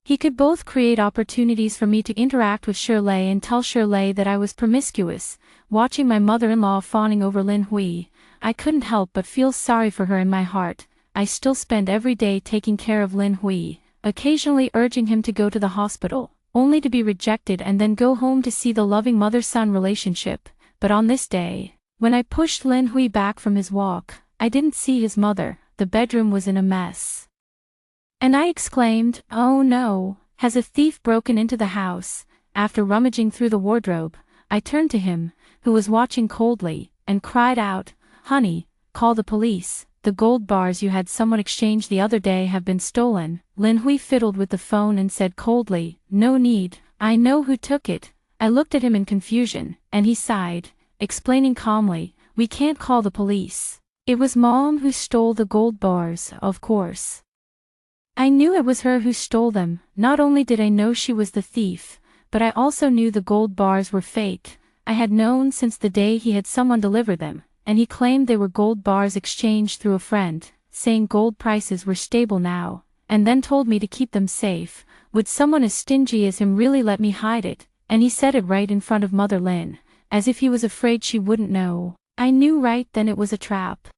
He could both create opportunities for me to interact with Shirley and tell Shirley that I was promiscuous. Watching my mother-in-law fawning over Lin Hui, I couldn't help but feel sorry for her in my heart. I still spend every day taking care of Lin Hui, occasionally urging him to go to the hospital, only to be rejected and then go home to see the loving mother-son relationship. But on this day, when I pushed Lin Hui back from his walk, I didn't see his mother. The bedroom was in a mess. And I exclaimed, "Oh no, has a thief broken into the house?" After rummaging through the wardrobe, I turned to him, who was watching coldly, and cried out, "Honey, call the police." the gold bars you had someone exchange the other day have been stolen." Lin Hui fiddled with the phone and said coldly, "No need, I know who took it." I looked at him in confusion, and he sighed, explaining calmly, "We can't call the police. It was Mom who stole the gold bars, of course." I knew it was her who stole them. Not only did I know she was the thief, but I also knew the gold bars were fake. I had known since the day he had someone deliver them, and he claimed they were gold bars exchanged through a friend, saying gold prices were stable now, and then told me to keep them safe. Would someone as stingy as him really let me hide it? And he said it right in front of Mother Lin, as if he was afraid she wouldn't know. I knew right then it was a trap.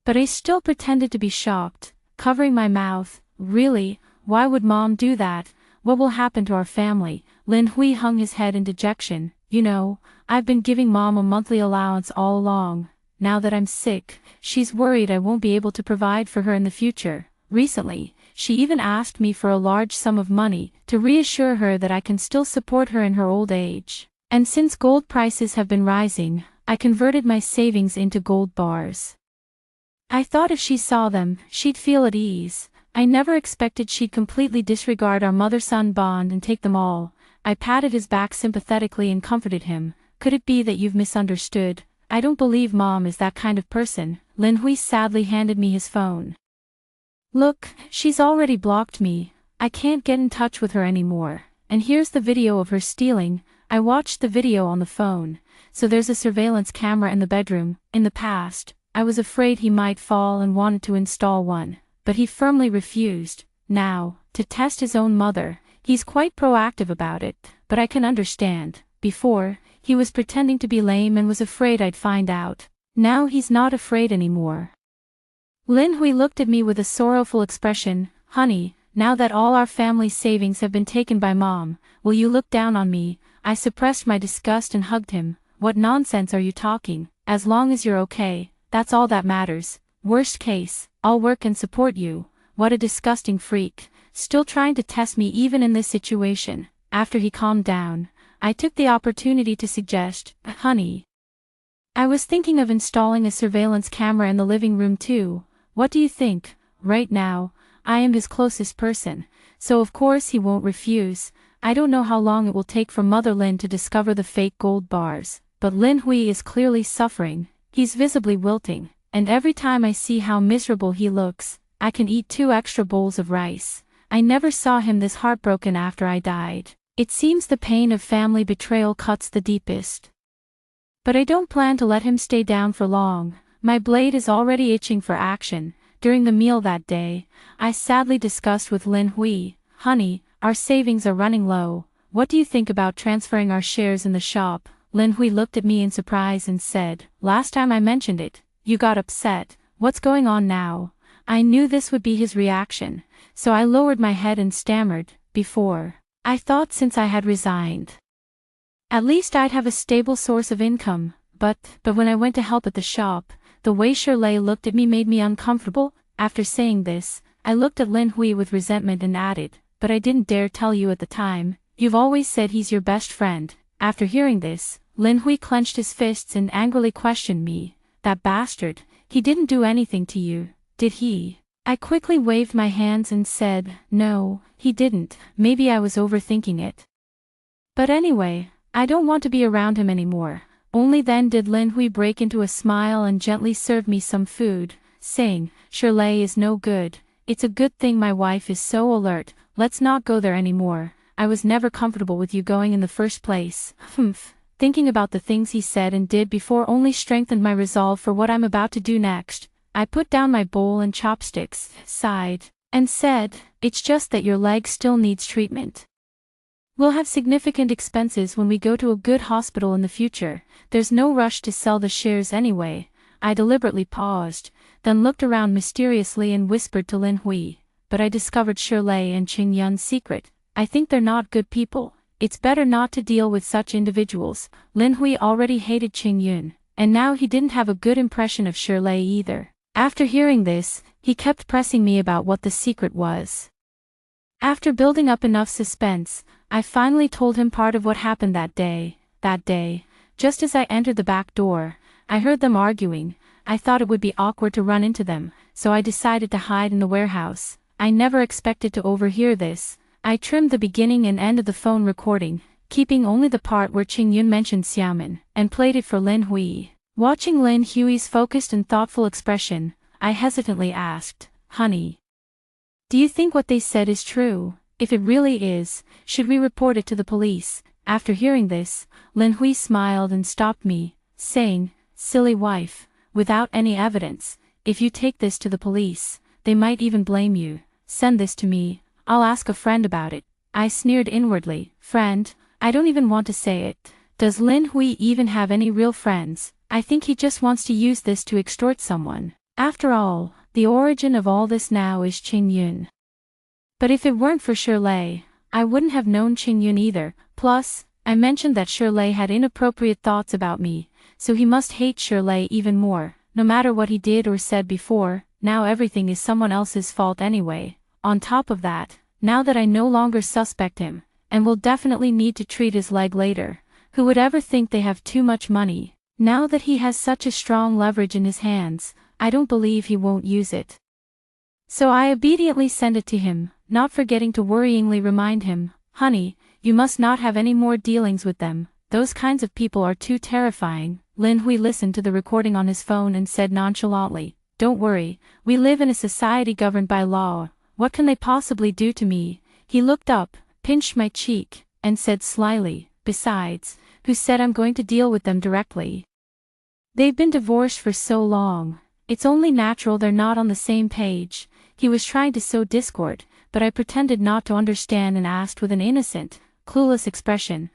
But I still pretended to be shocked, covering my mouth. "Really? Why would Mom do that? What will happen to our family?" Lin Hui hung his head in dejection. "You know, I've been giving Mom a monthly allowance all along. Now that I'm sick, she's worried I won't be able to provide for her in the future. Recently, she even asked me for a large sum of money to reassure her that I can still support her in her old age. And since gold prices have been rising, I converted my savings into gold bars. I thought if she saw them, she'd feel at ease. I never expected she'd completely disregard our mother-son bond and take them all." I patted his back sympathetically and comforted him. "Could it be that you've misunderstood? I don't believe Mom is that kind of person." Lin Hui sadly handed me his phone. "Look, she's already blocked me. I can't get in touch with her anymore. And here's the video of her stealing." I watched the video on the phone. "So there's a surveillance camera in the bedroom. In the past, I was afraid he might fall and wanted to install one, but he firmly refused. Now, to test his own mother, he's quite proactive about it, but I can understand. Before, he was pretending to be lame and was afraid I'd find out. Now he's not afraid anymore." Lin Hui looked at me with a sorrowful expression. "Honey, now that all our family savings have been taken by Mom, will you look down on me?" I suppressed my disgust and hugged him. "What nonsense are you talking? As long as you're okay, that's all that matters. Worst case, I'll work and support you." What a disgusting freak, still trying to test me even in this situation. After he calmed down, I took the opportunity to suggest, "Honey, I was thinking of installing a surveillance camera in the living room too. What do you think?" Right now, I am his closest person, so of course he won't refuse. I don't know how long it will take for Mother Lin to discover the fake gold bars, but Lin Hui is clearly suffering. He's visibly wilting, and every time I see how miserable he looks, I can eat 2 extra bowls of rice. I never saw him this heartbroken after I died. It seems the pain of family betrayal cuts the deepest. But I don't plan to let him stay down for long. My blade is already itching for action. During the meal that day, I sadly discussed with Lin Hui, "Honey, our savings are running low. What do you think about transferring our shares in the shop?" Lin Hui looked at me in surprise and said, "Last time I mentioned it, you got upset. What's going on now?" I knew this would be his reaction, so I lowered my head and stammered, "Before, I thought since I had resigned, at least I'd have a stable source of income, but when I went to help at the shop, the way Shirley looked at me made me uncomfortable." After saying this, I looked at Lin Hui with resentment and added, "But I didn't dare tell you at the time. You've always said he's your best friend." After hearing this, Lin Hui clenched his fists and angrily questioned me. "That bastard, he didn't do anything to you, did he?" I quickly waved my hands and said, "No, he didn't. Maybe I was overthinking it. But anyway, I don't want to be around him anymore." Only then did Lin Hui break into a smile and gently serve me some food, saying, "Shirley is no good. It's a good thing my wife is so alert. Let's not go there anymore. I was never comfortable with you going in the first place." Thinking about the things he said and did before only strengthened my resolve for what I'm about to do next. I put down my bowl and chopsticks, sighed, and said, "It's just that your leg still needs treatment. We'll have significant expenses when we go to a good hospital in the future. There's no rush to sell the shares anyway." I deliberately paused, then looked around mysteriously and whispered to Lin Hui, "But I discovered Shirley and Qing Yun's secret. I think they're not good people. It's better not to deal with such individuals." Lin Hui already hated Qing Yun, and now he didn't have a good impression of Shirley either. After hearing this, he kept pressing me about what the secret was. After building up enough suspense, I finally told him part of what happened that day. That day, just as I entered the back door, I heard them arguing. I thought it would be awkward to run into them, so I decided to hide in the warehouse. I never expected to overhear this. I trimmed the beginning and end of the phone recording, keeping only the part where Qing-yun mentioned Xiaomin, and played it for Lin Hui. Watching Lin Hui's focused and thoughtful expression, I hesitantly asked, "Honey, do you think what they said is true? If it really is, should we report it to the police?" After hearing this, Lin Hui smiled and stopped me, saying, "Silly wife, without any evidence, if you take this to the police, they might even blame you. Send this to me, I'll ask a friend about it." I sneered inwardly. Friend? I don't even want to say it. Does Lin Hui even have any real friends? I think he just wants to use this to extort someone. After all, the origin of all this now is Qing-yun. But if it weren't for Shirley, I wouldn't have known Qing-yun either. Plus, I mentioned that Shirley had inappropriate thoughts about me, so he must hate Shirley even more. No matter what he did or said before, now everything is someone else's fault anyway. On top of that, now that I no longer suspect him, and will definitely need to treat his leg later, who would ever think they have too much money? Now that he has such a strong leverage in his hands, I don't believe he won't use it. So I obediently send it to him, not forgetting to worryingly remind him, "Honey, you must not have any more dealings with them. Those kinds of people are too terrifying." Lin Hui listened to the recording on his phone and said nonchalantly, "Don't worry, we live in a society governed by law. What can they possibly do to me?" He looked up, pinched my cheek, and said slyly, "Besides, who said I'm going to deal with them directly? They've been divorced for so long. It's only natural they're not on the same page." He was trying to sow discord, but I pretended not to understand and asked with an innocent, clueless expression,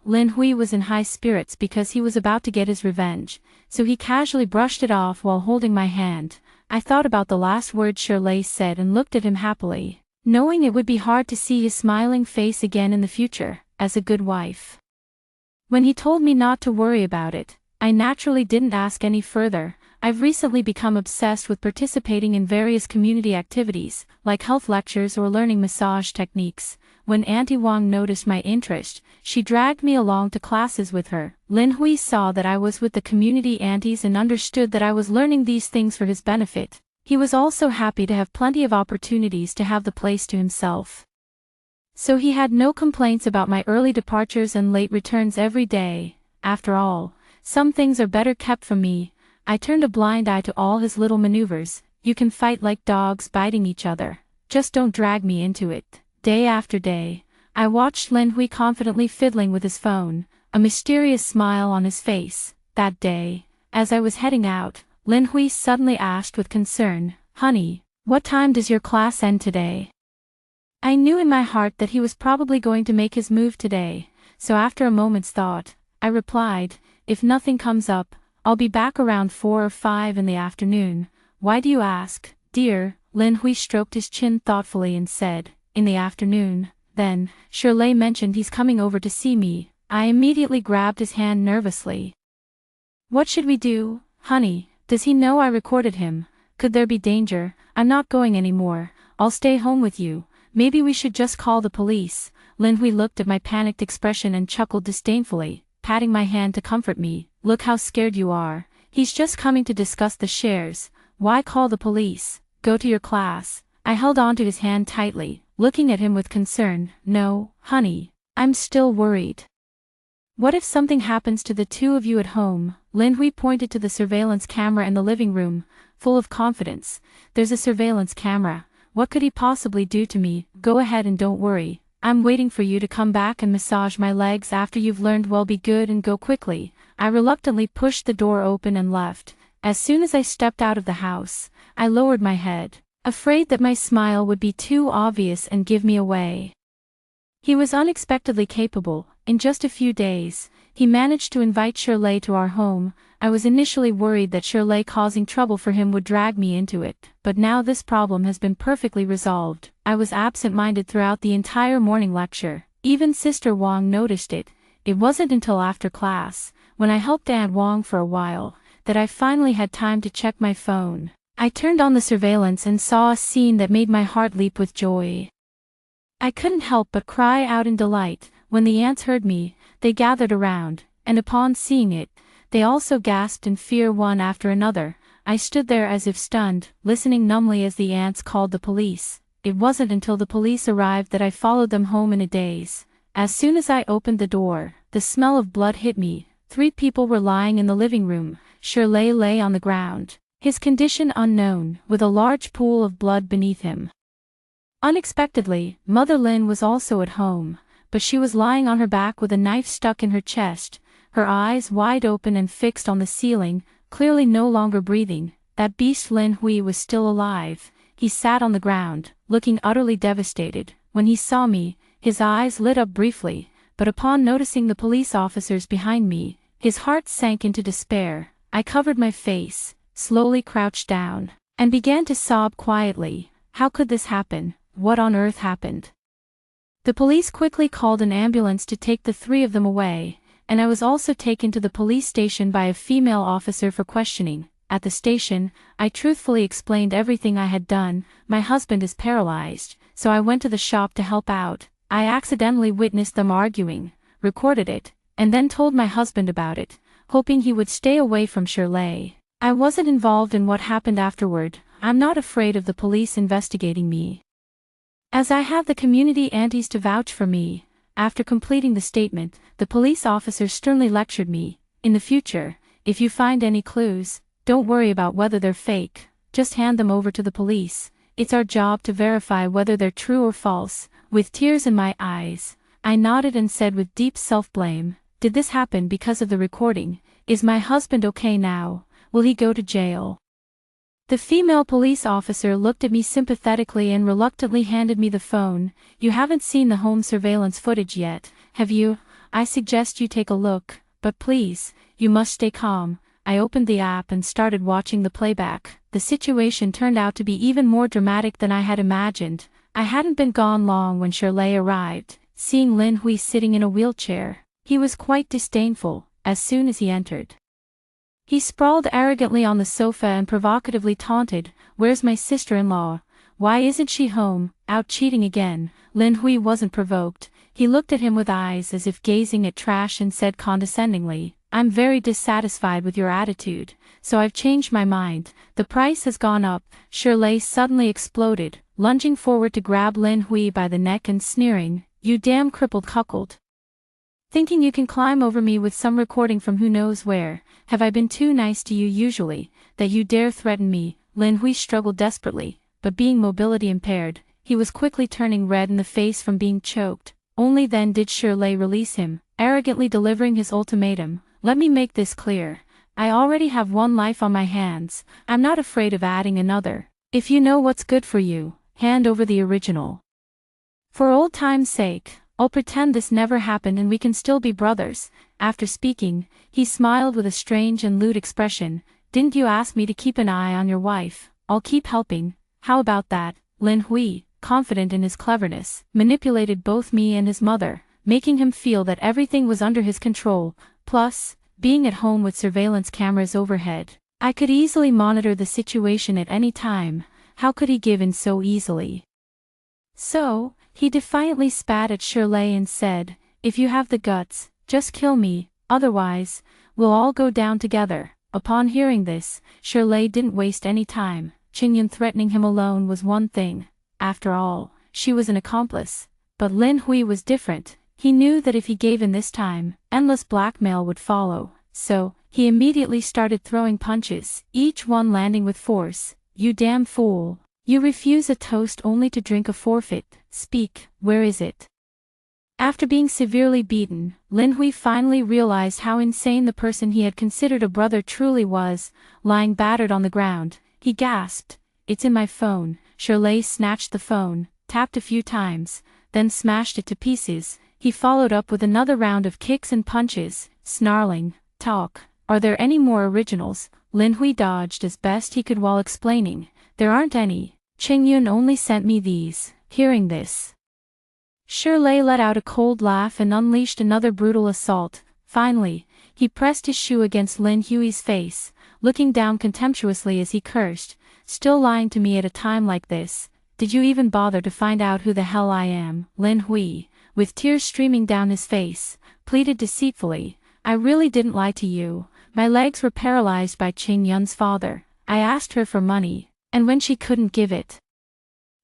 Lin Hui was in high spirits because he was about to get his revenge, so he casually brushed it off while holding my hand. I thought about the last word Shirley said and looked at him happily, knowing it would be hard to see his smiling face again in the future, as a good wife. When he told me not to worry about it, I naturally didn't ask any further. I've recently become obsessed with participating in various community activities, like health lectures or learning massage techniques. When Auntie Wang noticed my interest, she dragged me along to classes with her. Lin Hui saw that I was with the community aunties and understood that I was learning these things for his benefit. He was also happy to have plenty of opportunities to have the place to himself. So he had no complaints about my early departures and late returns every day. After all, some things are better kept from me. I turned a blind eye to all his little maneuvers. You can fight like dogs biting each other. Just don't drag me into it. Day after day, I watched Lin Hui confidently fiddling with his phone, a mysterious smile on his face. That day, as I was heading out, Lin Hui suddenly asked with concern, "Honey, what time does your class end today?" I knew in my heart that he was probably going to make his move today, so after a moment's thought, I replied, "If nothing comes up, I'll be back around 4 or 5 in the afternoon." "Why do you ask, dear?" Lin Hui stroked his chin thoughtfully and said, "In the afternoon." Then, Shirley mentioned he's coming over to see me. I immediately grabbed his hand nervously. "What should we do, honey? Does he know I recorded him? Could there be danger?" "I'm not going anymore. I'll stay home with you. Maybe we should just call the police." Lin Hui looked at my panicked expression and chuckled disdainfully, patting my hand to comfort me. "Look how scared you are. He's just coming to discuss the shares. Why call the police? Go to your class." I held onto his hand tightly, looking at him with concern. "No, honey, I'm still worried. What if something happens to the two of you at home?" Lin Hui pointed to the surveillance camera in the living room, full of confidence. "There's a surveillance camera. What could he possibly do to me?" "Go ahead and don't worry. I'm waiting for you to come back and massage my legs after you've learned. Well, be good and go quickly." I reluctantly pushed the door open and left. As soon as I stepped out of the house, I lowered my head, afraid that my smile would be too obvious and give me away. He was unexpectedly capable. In just a few days, he managed to invite Shirley to our home. I was initially worried that Shirley causing trouble for him would drag me into it, but now this problem has been perfectly resolved. I was absent-minded throughout the entire morning lecture. Even Sister Wang noticed it. It wasn't until after class, when I helped Aunt Wang for a while, that I finally had time to check my phone. I turned on the surveillance and saw a scene that made my heart leap with joy. I couldn't help but cry out in delight. When the ants heard me, they gathered around, and upon seeing it, they also gasped in fear one after another. I stood there as if stunned, listening numbly as the aunts called the police. It wasn't until the police arrived that I followed them home in a daze. As soon as I opened the door, the smell of blood hit me. 3 people were lying in the living room. Shirley lay on the ground, his condition unknown, with a large pool of blood beneath him. Unexpectedly, Mother Lin was also at home, but she was lying on her back with a knife stuck in her chest, her eyes wide open and fixed on the ceiling, clearly no longer breathing. That beast Lin Hui was still alive. He sat on the ground, looking utterly devastated. When he saw me, his eyes lit up briefly, but upon noticing the police officers behind me, his heart sank into despair. I covered my face, slowly crouched down, and began to sob quietly. How could this happen? What on earth happened? The police quickly called an ambulance to take the 3 of them away, and I was also taken to the police station by a female officer for questioning. At the station, I truthfully explained everything I had done. My husband is paralyzed, so I went to the shop to help out. I accidentally witnessed them arguing, recorded it, and then told my husband about it, hoping he would stay away from Shirley. I wasn't involved in what happened afterward. I'm not afraid of the police investigating me, as I have the community aunties to vouch for me. After completing the statement, the police officer sternly lectured me. In the future, if you find any clues, don't worry about whether they're fake, just hand them over to the police. It's our job to verify whether they're true or false. With tears in my eyes, I nodded and said with deep self-blame, did this happen because of the recording? Is my husband okay now? Will he go to jail? The female police officer looked at me sympathetically and reluctantly handed me the phone. You haven't seen the home surveillance footage yet, have you? I suggest you take a look, but please, you must stay calm. I opened the app and started watching the playback. The situation turned out to be even more dramatic than I had imagined. I hadn't been gone long when Shirley arrived. Seeing Lin Hui sitting in a wheelchair, he was quite disdainful. As soon as he entered, he sprawled arrogantly on the sofa and provocatively taunted, "Where's my sister-in-law? Why isn't she home? Out cheating again?" Lin Hui wasn't provoked. He looked at him with eyes as if gazing at trash and said condescendingly, "I'm very dissatisfied with your attitude, so I've changed my mind. The price has gone up." Shirley suddenly exploded, lunging forward to grab Lin Hui by the neck and sneering, "You damn crippled cuckold. Thinking you can climb over me with some recording from who knows where? Have I been too nice to you usually, that you dare threaten me?" Lin Hui struggled desperately, but being mobility impaired, he was quickly turning red in the face from being choked. Only then did Shirley release him, arrogantly delivering his ultimatum. "Let me make this clear. I already have 1 life on my hands. I'm not afraid of adding another. If you know what's good for you, hand over the original. For old time's sake, I'll pretend this never happened and we can still be brothers." After speaking, he smiled with a strange and lewd expression. "Didn't you ask me to keep an eye on your wife? I'll keep helping. How about that?" Lin Hui, confident in his cleverness, manipulated both me and his mother, making him feel that everything was under his control. Plus, being at home with surveillance cameras overhead, I could easily monitor the situation at any time. How could he give in so easily? So, he defiantly spat at Shirley and said, "If you have the guts, just kill me, otherwise, we'll all go down together." Upon hearing this, Shirley didn't waste any time. Qingyun threatening him alone was one thing. After all, she was an accomplice. But Lin Hui was different. He knew that if he gave in this time, endless blackmail would follow. So, he immediately started throwing punches, each one landing with force. "You damn fool. You refuse a toast only to drink a forfeit. Speak, where is it?" After being severely beaten, Lin Hui finally realized how insane the person he had considered a brother truly was. Lying battered on the ground, he gasped, "It's in my phone." Shirley snatched the phone, tapped a few times, then smashed it to pieces. He followed up with another round of kicks and punches, snarling, "Talk, are there any more originals?" Lin Hui dodged as best he could while explaining, "There aren't any. Qingyun only sent me these." Hearing this, Shirley let out a cold laugh and unleashed another brutal assault. Finally, he pressed his shoe against Lin Hui's face, looking down contemptuously as he cursed, "Still lying to me at a time like this? Did you even bother to find out who the hell I am?" Lin Hui, with tears streaming down his face, pleaded deceitfully, "I really didn't lie to you. My legs were paralyzed by Qingyun's father. I asked her for money, and when she couldn't give it,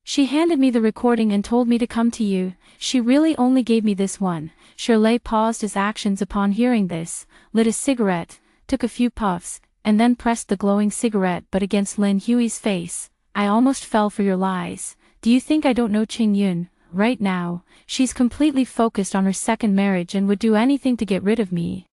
she handed me the recording and told me to come to you. She really only gave me this one." Shirley paused his actions upon hearing this, lit a cigarette, took a few puffs, and then pressed the glowing cigarette butt against Lin Hui's face. "I almost fell for your lies. Do you think I don't know Qing Yun? Right now, she's completely focused on her second marriage and would do anything to get rid of me.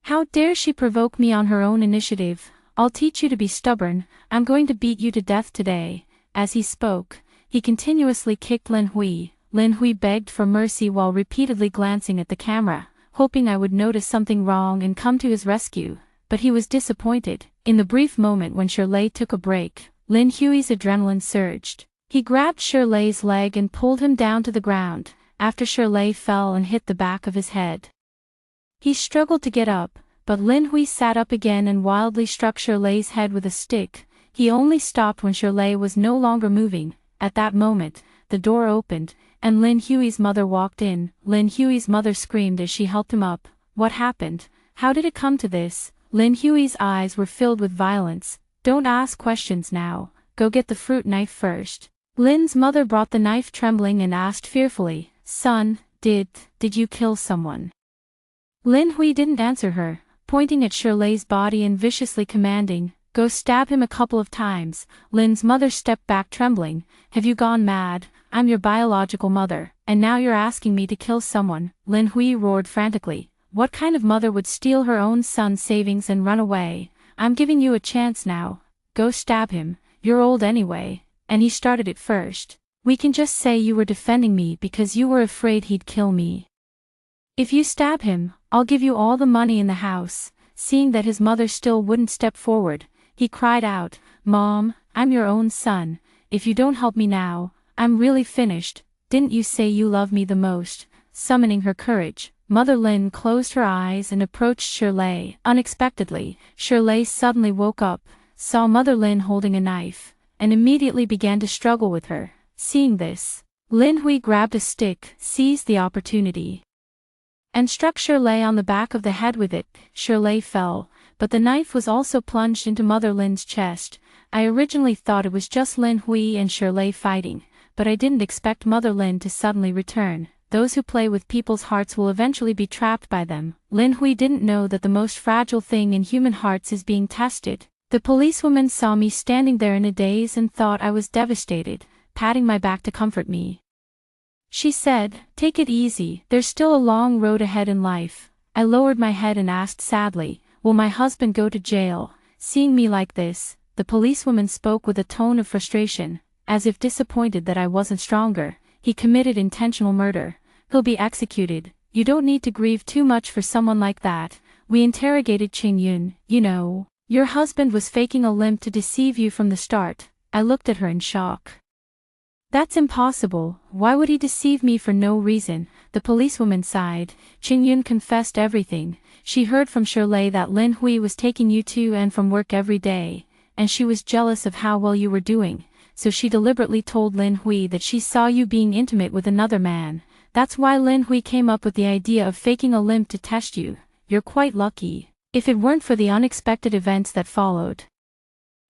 How dare she provoke me on her own initiative? I'll teach you to be stubborn. I'm going to beat you to death today." As he spoke, he continuously kicked Lin Hui. Lin Hui begged for mercy while repeatedly glancing at the camera, hoping I would notice something wrong and come to his rescue, but he was disappointed. In the brief moment when Shirley took a break, Lin Hui's adrenaline surged. He grabbed Shirley's leg and pulled him down to the ground, after Shirley fell and hit the back of his head. He struggled to get up, but Lin Hui sat up again and wildly struck Shirley's head with a stick. He only stopped when Shirley was no longer moving. At that moment, the door opened, and Lin Hui's mother walked in. Lin Hui's mother screamed as she helped him up. "What happened? How did it come to this?" Lin Hui's eyes were filled with violence. "Don't ask questions now. Go get the fruit knife first." Lin's mother brought the knife trembling and asked fearfully, "Son, did you kill someone?" Lin Hui didn't answer her, pointing at Shirley's body and viciously commanding, "Go stab him a couple of times." Lin's mother stepped back trembling. "Have you gone mad? I'm your biological mother, and now you're asking me to kill someone." Lin Hui roared frantically. "What kind of mother would steal her own son's savings and run away? I'm giving you a chance now. Go stab him. You're old anyway, and he started it first. We can just say you were defending me because you were afraid he'd kill me. If you stab him, I'll give you all the money in the house." Seeing that his mother still wouldn't step forward, he cried out, "Mom, I'm your own son. If you don't help me now, I'm really finished. Didn't you say you love me the most?" Summoning her courage, Mother Lin closed her eyes and approached Shirley. Unexpectedly, Shirley suddenly woke up, saw Mother Lin holding a knife, and immediately began to struggle with her. Seeing this, Lin Hui grabbed a stick, seized the opportunity, and struck Shirley on the back of the head with it. Shirley fell, but the knife was also plunged into Mother Lin's chest. I originally thought it was just Lin Hui and Shirley fighting, but I didn't expect Mother Lin to suddenly return. Those who play with people's hearts will eventually be trapped by them. Lin Hui didn't know that the most fragile thing in human hearts is being tested. The policewoman saw me standing there in a daze and thought I was devastated, patting my back to comfort me. She said, "Take it easy, there's still a long road ahead in life." I lowered my head and asked sadly, "Will my husband go to jail?" Seeing me like this, the policewoman spoke with a tone of frustration, as if disappointed that I wasn't stronger. "He committed intentional murder. He'll be executed. You don't need to grieve too much for someone like that. We interrogated Qing Yun. You know, your husband was faking a limp to deceive you from the start." I looked at her in shock. "That's impossible. Why would he deceive me for no reason?" The policewoman sighed. "Qing Yun confessed everything. She heard from Shirley that Lin Hui was taking you to and from work every day, and she was jealous of how well you were doing, so she deliberately told Lin Hui that she saw you being intimate with another man. That's why Lin Hui came up with the idea of faking a limp to test you. You're quite lucky. If it weren't for the unexpected events that followed,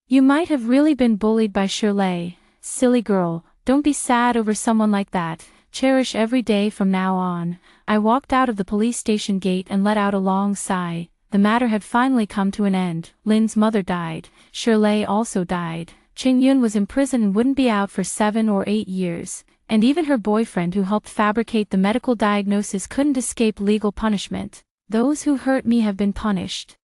you might have really been bullied by Shirley." "Silly girl. Don't be sad over someone like that. Cherish every day from now on." I walked out of the police station gate and let out a long sigh. The matter had finally come to an end. Lin's mother died. Shirley also died. Qing Yun was in prison and wouldn't be out for 7 or 8 years. And even her boyfriend who helped fabricate the medical diagnosis couldn't escape legal punishment. Those who hurt me have been punished,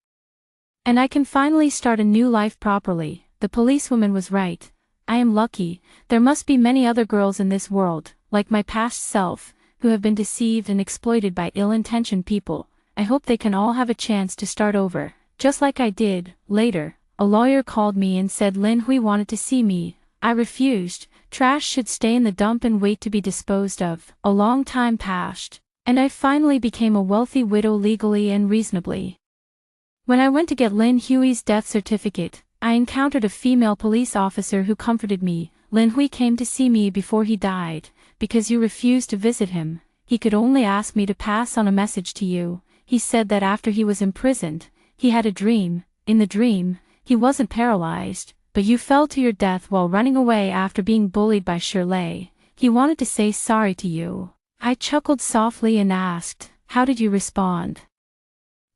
and I can finally start a new life properly. The policewoman was right. I am lucky. There must be many other girls in this world, like my past self, who have been deceived and exploited by ill-intentioned people. I hope they can all have a chance to start over, just like I did. Later, a lawyer called me and said Lin Hui wanted to see me. I refused. Trash should stay in the dump and wait to be disposed of. A long time passed, and I finally became a wealthy widow legally and reasonably. When I went to get Lin Hui's death certificate, I encountered a female police officer who comforted me. "Lin Hui came to see me before he died. Because you refused to visit him, he could only ask me to pass on a message to you. He said that after he was imprisoned, he had a dream. In the dream, He wasn't paralyzed, but you fell to your death while running away after being bullied by Shirley. He wanted to say sorry to you." I chuckled softly and asked, "How did you respond?"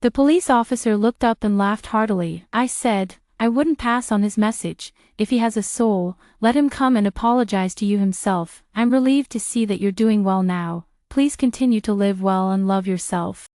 The police officer looked up and laughed heartily. I said, "I wouldn't pass on his message. If he has a soul, let him come and apologize to you himself. I'm relieved to see that you're doing well now. Please continue to live well and love yourself."